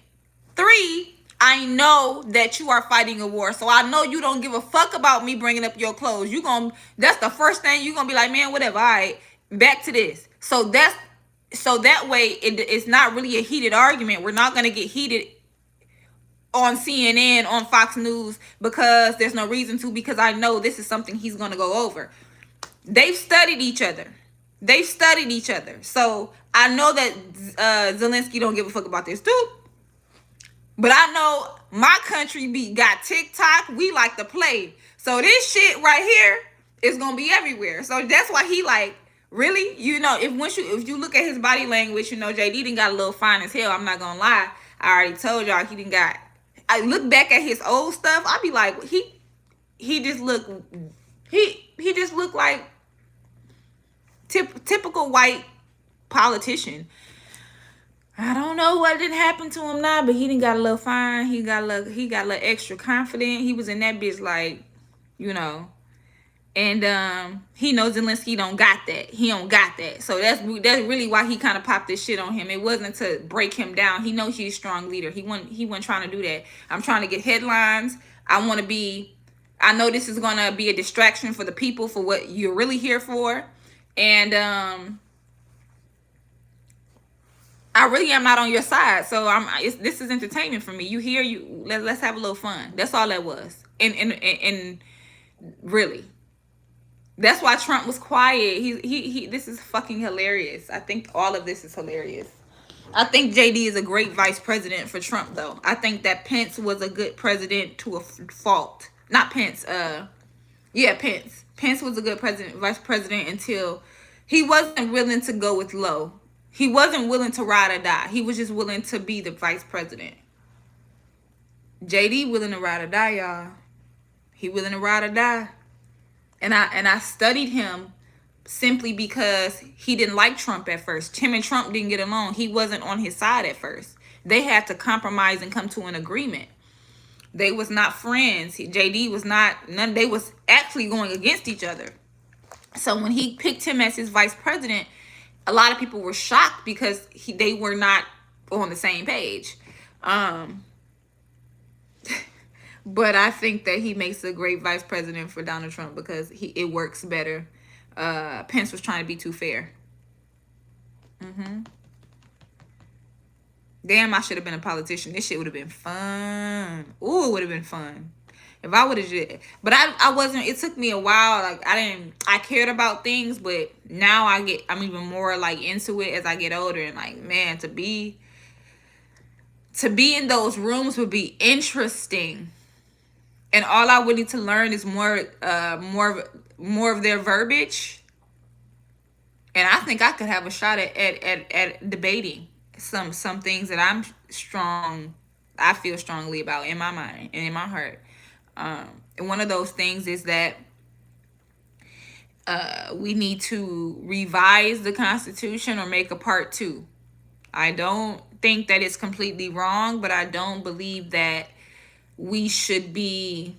Three, I know that you are fighting a war, so I know you don't give a fuck about me bringing up your clothes. That's the first thing you're gonna be like, man, whatever. All right, back to this. So that way it's not really a heated argument. We're not gonna get heated on CNN, on Fox News, because there's no reason to. Because I know this is something he's gonna go over. They've studied each other. So I know that Zelensky don't give a fuck about this too. But I know my country got TikTok. We like to play. So this shit right here is gonna be everywhere. So that's why he like, really? You know, if you look at his body language, you know, JD done got a little fine as hell. I'm not gonna lie. I already told y'all he done got. I look back at his old stuff. I be like, he just look like typical white politician. I don't know what didn't happen to him now, but he didn't got a little fine. He got a little extra confident. He was in that bitch like, you know. And he knows Zelensky don't got that. He don't got that. So that's really why he kind of popped this shit on him. It wasn't to break him down. He knows he's a strong leader. He wasn't trying to do that. I'm trying to get headlines. I know this is gonna be a distraction for the people for what you're really here for. And I really am not on your side. So this is entertainment for me. You here, let's have a little fun. That's all that was. And really. That's why Trump was quiet. This is fucking hilarious. I think all of this is hilarious. I think JD is a great vice president for Trump though. I think that Pence was a good president to a fault. Not Pence, Pence. Pence was a good vice president until he wasn't willing to go with low. He wasn't willing to ride or die. He was just willing to be the vice president. JD willing to ride or die, y'all. He willing to ride or die. And I studied him simply because he didn't like Trump at first. Him and Trump didn't get along. He wasn't on his side at first. They had to compromise and come to an agreement. They was not friends. JD was not, they was actually going against each other. So when he picked him as his vice president, a lot of people were shocked because they were not on the same page. But I think that he makes a great vice president for Donald Trump because it works better. Pence was trying to be too fair. Damn, I should have been a politician. This shit would have been fun. Ooh, it would have been fun. If I would have, but I wasn't. It took me a while. Like I cared about things, but now I'm even more like into it as I get older. And like, man, to be in those rooms would be interesting. And all I would need to learn is more of their verbiage. And I think I could have a shot at debating some things that I feel strongly about in my mind and in my heart. And one of those things is that we need to revise the Constitution or make a part 2. I don't think that it's completely wrong, but I don't believe that we should be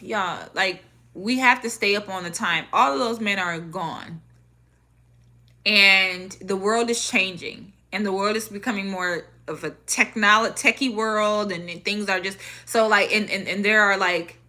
y'all, like, we have to stay up on the time. All of those men are gone. And the world is changing. And the world is becoming more of a techie world. And things are just, so like, and there are like